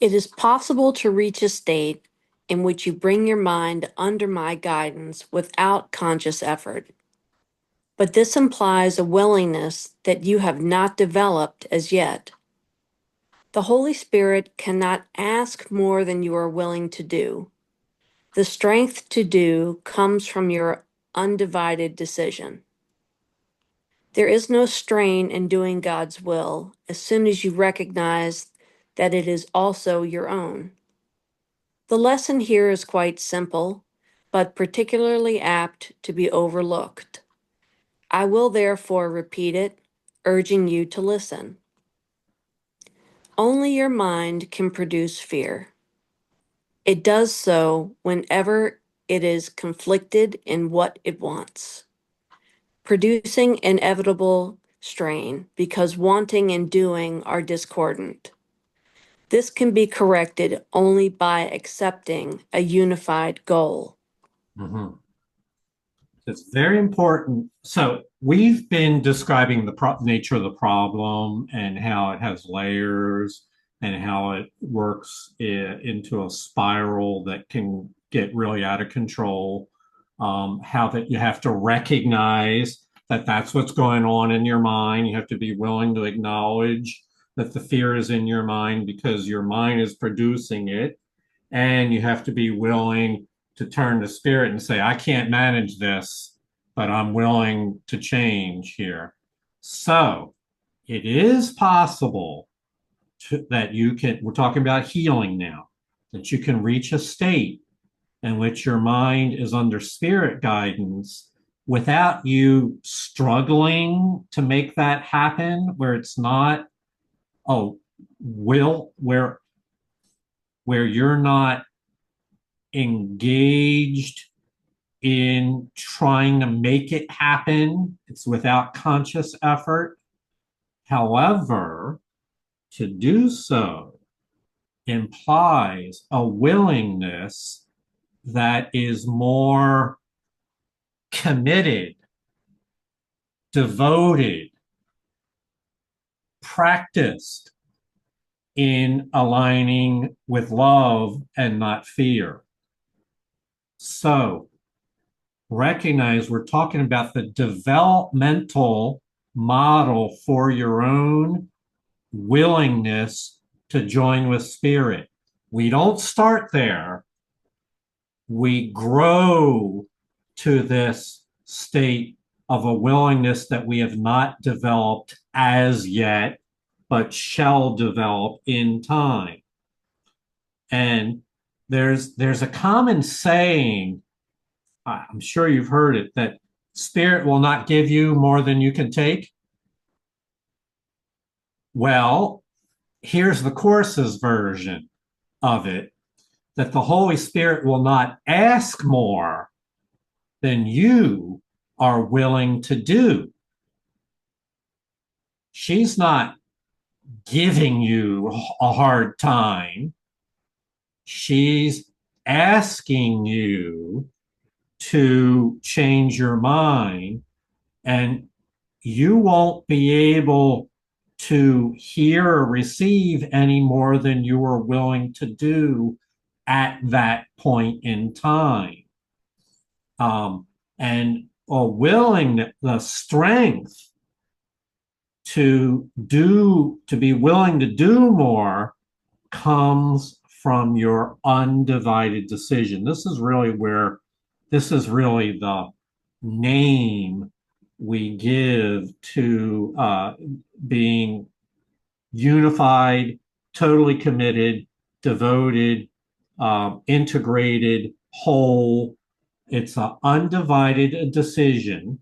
It is possible to reach a state in which you bring your mind under my guidance without conscious effort. But this implies a willingness that you have not developed as yet. The Holy Spirit cannot ask more than you are willing to do. The strength to do comes from your undivided decision. There is no strain in doing God's will as soon as you recognize that it is also your own. The lesson here is quite simple, but particularly apt to be overlooked. I will therefore repeat it, urging you to listen. Only your mind can produce fear. It does so whenever it is conflicted in what it wants. producing inevitable strain because wanting and doing are discordant. This can be corrected only by accepting a unified goal. Mm-hmm. It's very important. So we've been describing the nature of the problem and how it has layers and how it works into a spiral that can get really out of control. How that you have to recognize that that's what's going on in your mind. You have to be willing to acknowledge that the fear is in your mind because your mind is producing it. And you have to be willing to turn to spirit and say, I can't manage this, but I'm willing to change here. So it is possible that you can, we're talking about healing now, that you can reach a state in which your mind is under spirit guidance without you struggling to make that happen, where it's not, oh, where you're not engaged in trying to make it happen. It's without conscious effort. However, to do so implies a willingness that is more committed, devoted, practiced in aligning with love and not fear. So recognize we're talking about the developmental model for your own willingness to join with spirit. We don't start there. We grow to this state of a willingness that we have not developed as yet, but shall develop in time. And there's a common saying, I'm sure you've heard it, that spirit will not give you more than you can take. Well, here's the Course's version of it, that the Holy Spirit will not ask more than you are willing to do. She's not giving you a hard time. She's asking you to change your mind, and you won't be able to hear or receive any more than you are willing to do at that point in time. And a willingness, the strength to be willing to do more comes from your undivided decision. This is really the name we give to being unified, totally committed, devoted, integrated, whole. It's an undivided decision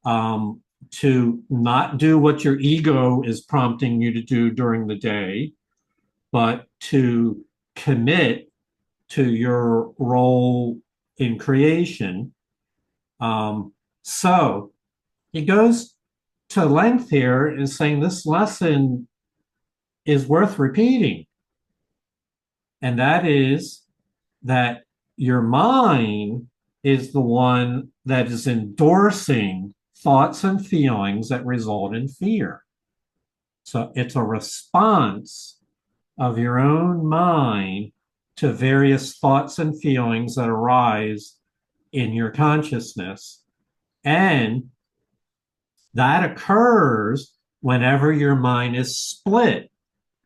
to not do what your ego is prompting you to do during the day, but to commit to your role in creation. So he goes to length here in saying this lesson is worth repeating. And that is that your mind is the one that is endorsing thoughts and feelings that result in fear. So it's a response of your own mind to various thoughts and feelings that arise in your consciousness. And that occurs whenever your mind is split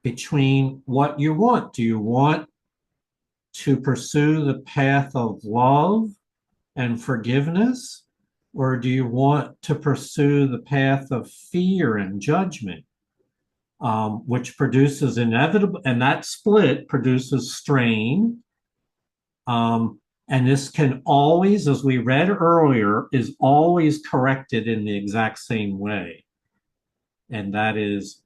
between what you want. Do you want to pursue the path of love and forgiveness? Or do you want to pursue the path of fear and judgment, which produces inevitable, and that split produces strain. And this can always, as we read earlier, is always corrected in the exact same way. And that is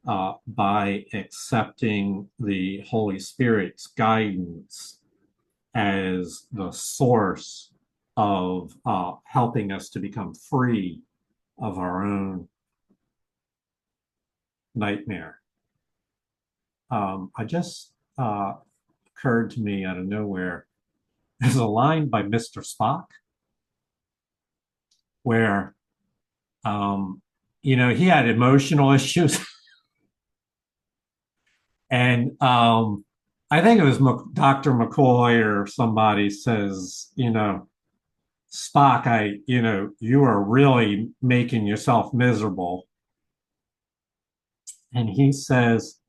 by accepting the Holy Spirit's guidance as the source of helping us to become free of our own nightmare. I just occurred to me out of nowhere, there's a line by Mr. Spock where, he had emotional issues. And I think it was Dr. McCoy or somebody says, Spock, you are really making yourself miserable. And he says,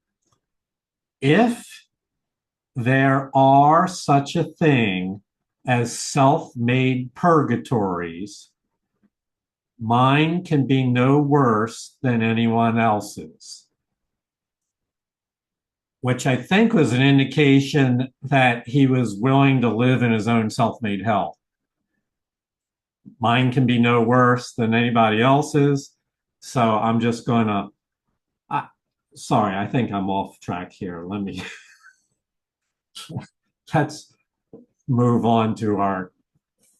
if there are such a thing as self-made purgatories, mine can be no worse than anyone else's. Which I think was an indication that he was willing to live in his own self-made hell. Mine can be no worse than anybody else's. So I'm just going to, sorry, I think I'm off track here. Let's move on to our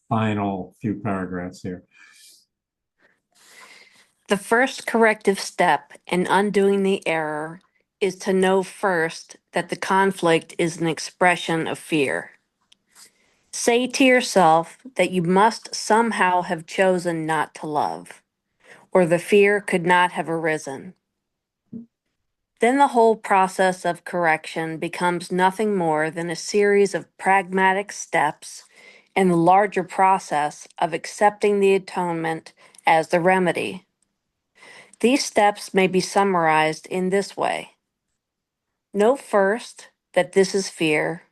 final few paragraphs here. The first corrective step in undoing the error is to know first that the conflict is an expression of fear. Say to yourself that you must somehow have chosen not to love, or the fear could not have arisen. Then the whole process of correction becomes nothing more than a series of pragmatic steps in the larger process of accepting the atonement as the remedy. These steps may be summarized in this way. Know first that this is fear.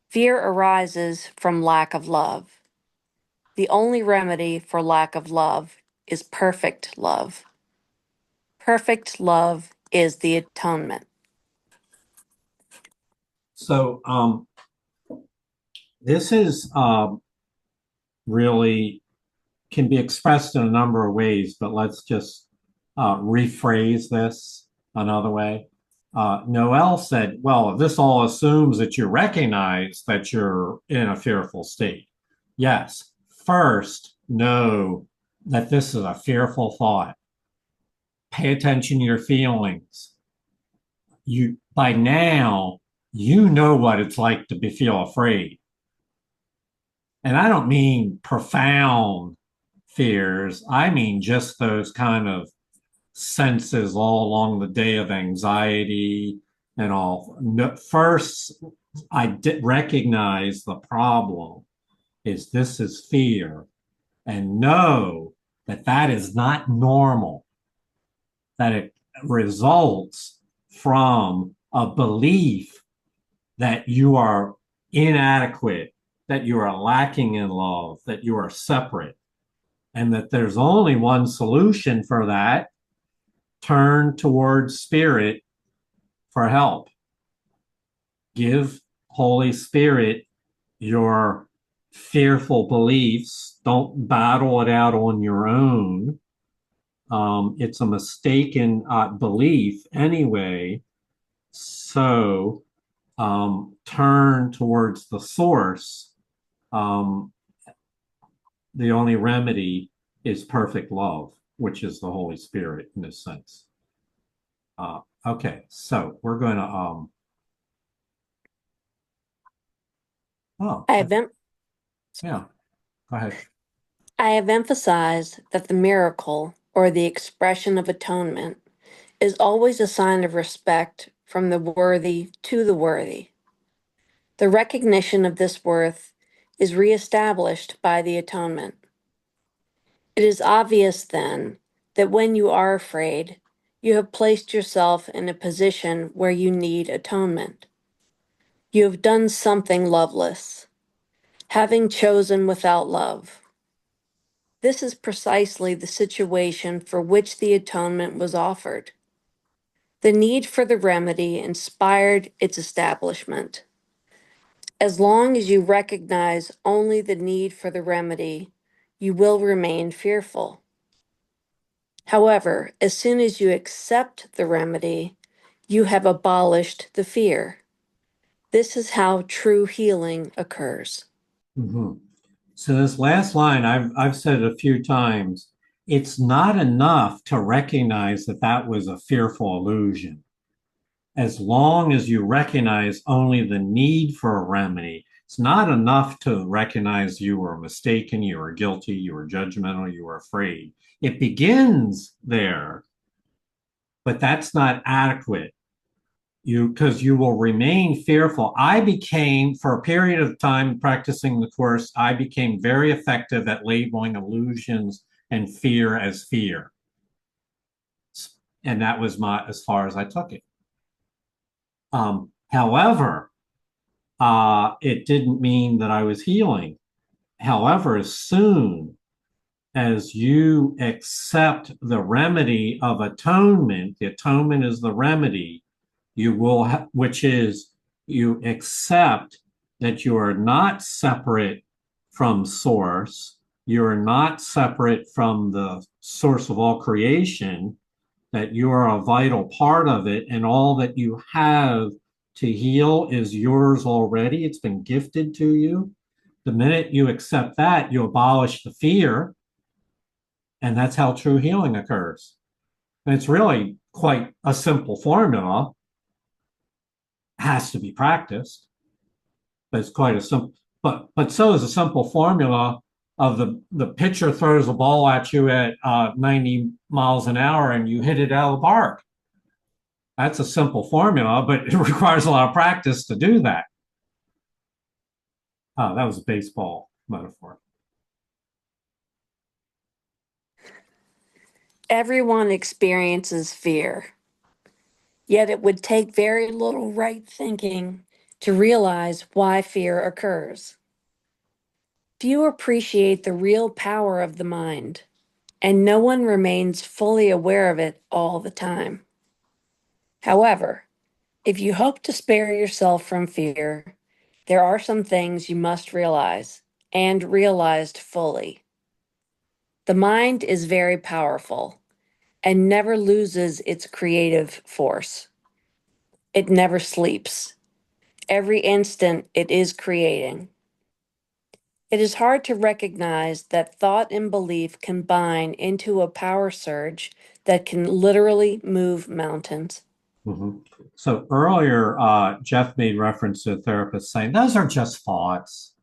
Fear arises from lack of love. The only remedy for lack of love is perfect love. Perfect love is the atonement. So this is really can be expressed in a number of ways, but let's just rephrase this another way. Noel said, well, this all assumes that you recognize that you're in a fearful state. Yes, first, know that this is a fearful thought. Pay attention to your feelings. By now, you know what it's like to feel afraid. And I don't mean profound fears. I mean just those kind of senses all along the day of anxiety and all. First, I did recognize the problem is this is fear, and know that that is not normal, that it results from a belief that you are inadequate, that you are lacking in love, that you are separate, and that there's only one solution for that: turn towards Spirit for help. Give Holy Spirit your fearful beliefs. Don't battle it out on your own. It's a mistaken belief anyway. So turn towards the source. The only remedy is perfect love, which is the Holy Spirit in this sense. Okay, so we're going to yeah, go ahead. I have emphasized that the miracle, or the expression of atonement, is always a sign of respect from the worthy to the worthy. The recognition of this worth is reestablished by the atonement. It is obvious, then, that when you are afraid, you have placed yourself in a position where you need atonement. You have done something loveless, having chosen without love. This is precisely the situation for which the atonement was offered. The need for the remedy inspired its establishment. As long as you recognize only the need for the remedy, you will remain fearful. However, as soon as you accept the remedy, you have abolished the fear. This is how true healing occurs. Mm-hmm. So this last line, I've said it a few times. It's not enough to recognize that that was a fearful illusion. As long as you recognize only the need for a remedy, it's not enough to recognize you were mistaken, you were guilty, you were judgmental, you were afraid. It begins there, but that's not adequate. Because you will remain fearful. I became, for a period of time practicing the course, I became very effective at labeling illusions and fear as fear. And that was as far as I took it. However, it didn't mean that I was healing. However, as soon as you accept the remedy of atonement, the atonement is the remedy, you will, which is you accept that you are not separate from source, you are not separate from the source of all creation, that you are a vital part of it, and all that you have to heal is yours already. It's been gifted to you. The minute you accept that, you abolish the fear, and that's how true healing occurs. And it's really quite a simple formula. It has to be practiced, but it's quite a simple. But so is a simple formula of the pitcher throws a ball at you at 90 miles an hour and you hit it out of the park. That's a simple formula, but it requires a lot of practice to do that. Oh, that was a baseball metaphor. Everyone experiences fear, yet it would take very little right thinking to realize why fear occurs. Few appreciate the real power of the mind, and no one remains fully aware of it all the time. However, if you hope to spare yourself from fear, there are some things you must realize, and realized fully. The mind is very powerful and never loses its creative force. It never sleeps. Every instant it is creating. It is hard to recognize that thought and belief combine into a power surge that can literally move mountains. Mm-hmm. So earlier, Jeff made reference to a therapist saying, those are just thoughts.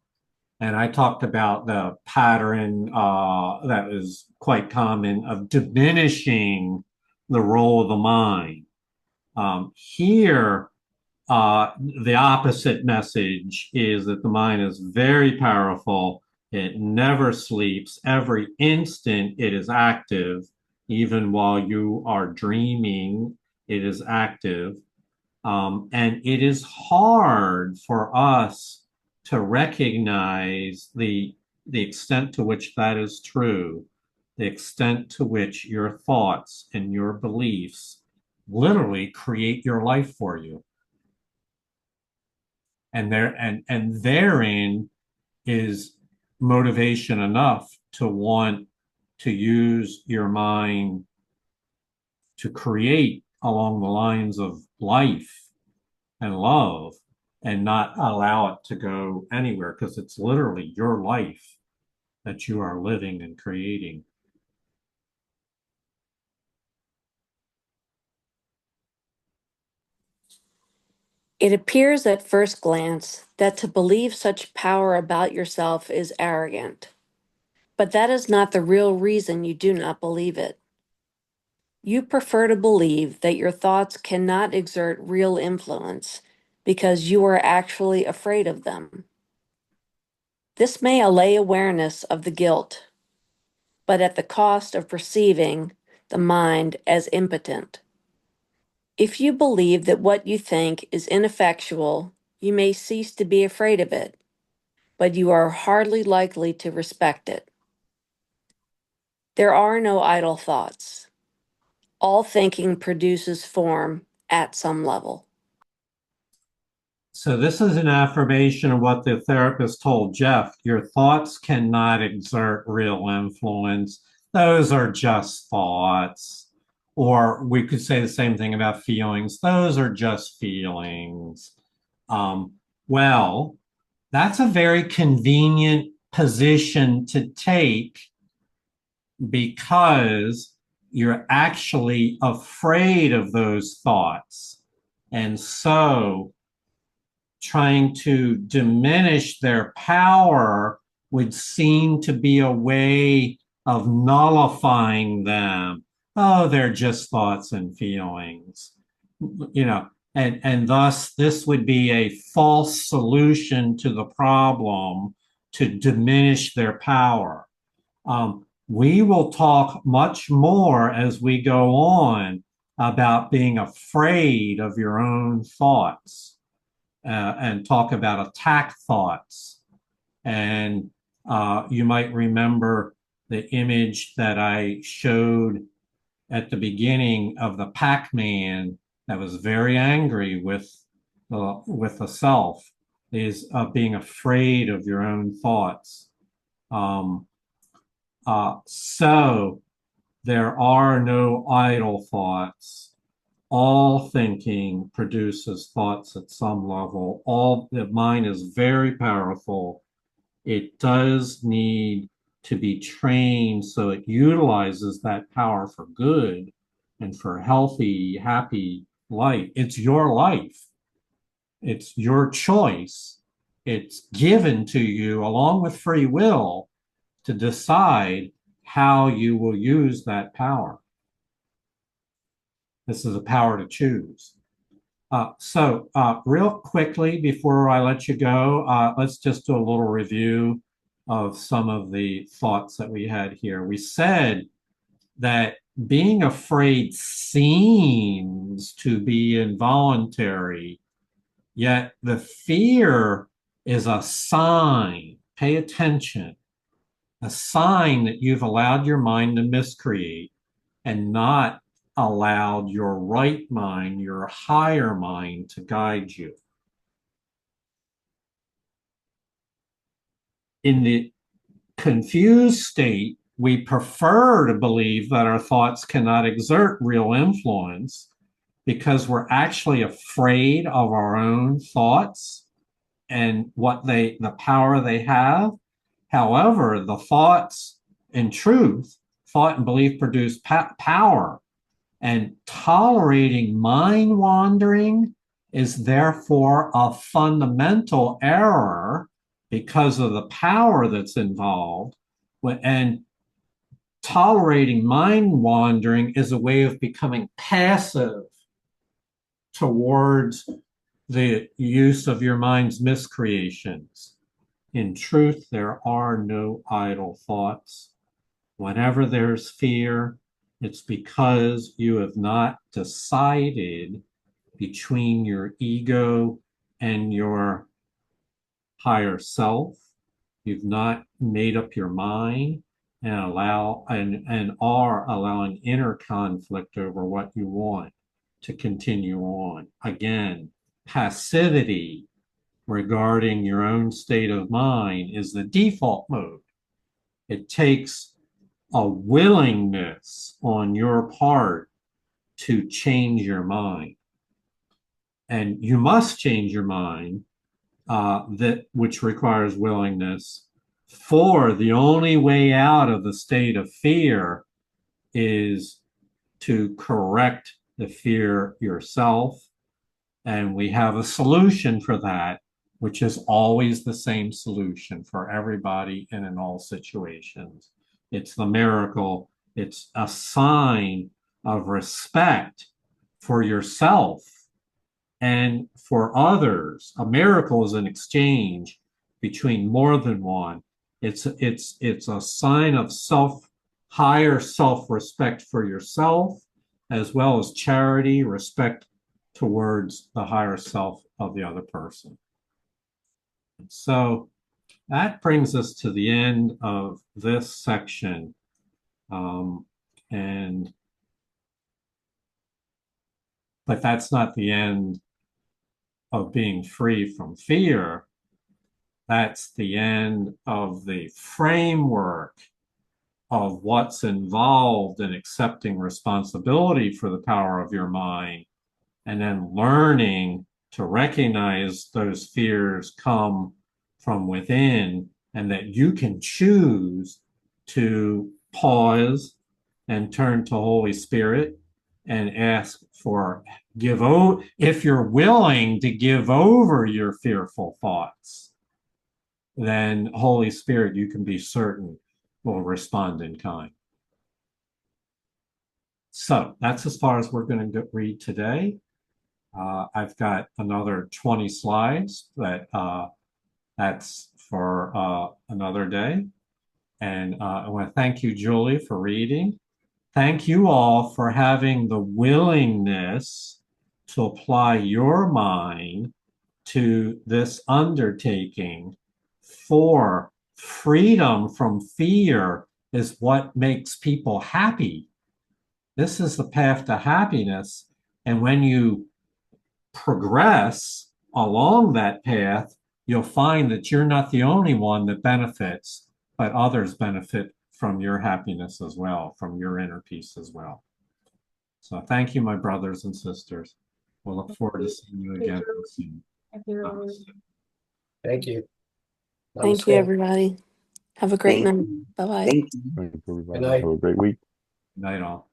And I talked about the pattern that is quite common of diminishing the role of the mind. Here, the opposite message is that the mind is very powerful. It never sleeps. Every instant it is active. Even while you are dreaming, it is active. And it is hard for us to recognize the extent to which that is true, the extent to which your thoughts and your beliefs literally create your life for you. And therein is motivation enough to want to use your mind to create along the lines of life and love and not allow it to go anywhere, because it's literally your life that you are living and creating. It appears at first glance that to believe such power about yourself is arrogant, but that is not the real reason you do not believe it. You prefer to believe that your thoughts cannot exert real influence because you are actually afraid of them. This may allay awareness of the guilt, but at the cost of perceiving the mind as impotent. If you believe that what you think is ineffectual, you may cease to be afraid of it, but you are hardly likely to respect it. There are no idle thoughts. All thinking produces form at some level. So this is an affirmation of what the therapist told Jeff. Your thoughts cannot exert real influence. Those are just thoughts. Or we could say the same thing about feelings. Those are just feelings. Well, that's a very convenient position to take because you're actually afraid of those thoughts. And so trying to diminish their power would seem to be a way of nullifying them. Oh, they're just thoughts and feelings, and thus this would be a false solution to the problem to diminish their power. We will talk much more as we go on about being afraid of your own thoughts, and talk about attack thoughts. And you might remember the image that I showed at the beginning of the Pac-Man that was very angry with the self, is being afraid of your own thoughts. So there are no idle thoughts. All thinking produces thoughts at some level. All the mind is very powerful. It does need to be trained so it utilizes that power for good and for healthy, happy life. It's your life. It's your choice. It's given to you along with free will to decide how you will use that power. This is a power to choose. So real quickly, before I let you go, let's just do a little review of some of the thoughts that we had here. We said that being afraid seems to be involuntary, yet the fear is a sign. Pay attention. A sign that you've allowed your mind to miscreate and not allowed your right mind, your higher mind, to guide you. In the confused state, we prefer to believe that our thoughts cannot exert real influence because we're actually afraid of our own thoughts and the power they have. However, the thoughts, in truth, thought and belief produce power. And tolerating mind wandering is therefore a fundamental error because of the power that's involved. And tolerating mind wandering is a way of becoming passive towards the use of your mind's miscreations. In truth, there are no idle thoughts. Whenever there's fear, it's because you have not decided between your ego and your higher self. You've not made up your mind and are allowing inner conflict over what you want to continue on. Again, passivity regarding your own state of mind is the default mode. It takes a willingness on your part to change your mind. And you must change your mind, which requires willingness. For the only way out of the state of fear is to correct the fear yourself. And we have a solution for that, which is always the same solution for everybody and in all situations. It's the miracle. It's a sign of respect for yourself and for others. A miracle is an exchange between more than one. It's a sign of higher self-respect for yourself, as well as charity, respect towards the higher self of the other person. So that brings us to the end of this section. But that's not the end of being free from fear. That's the end of the framework of what's involved in accepting responsibility for the power of your mind, and then learning to recognize those fears come from within and that you can choose to pause and turn to Holy Spirit and ask for if you're willing to give over your fearful thoughts, then Holy Spirit, you can be certain, will respond in kind. So that's as far as we're going to read today. I've got another 20 slides that's for another day. And I want to thank you, Julie, for reading. Thank you all for having the willingness to apply your mind to this undertaking, for freedom from fear is what makes people happy. This is the path to happiness. And when you progress along that path, you'll find that you're not the only one that benefits, but others benefit from your happiness as well, from your inner peace as well. So thank you, my brothers and sisters. We'll look forward to seeing you again soon. Namaste. Thank you. Thank you, Namaste. everybody. Have a great Thank night. you. Bye-bye. Thank you. Thank you, everybody. Good night. Have a great week. Good night, all.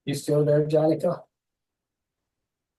You still there, Jonica?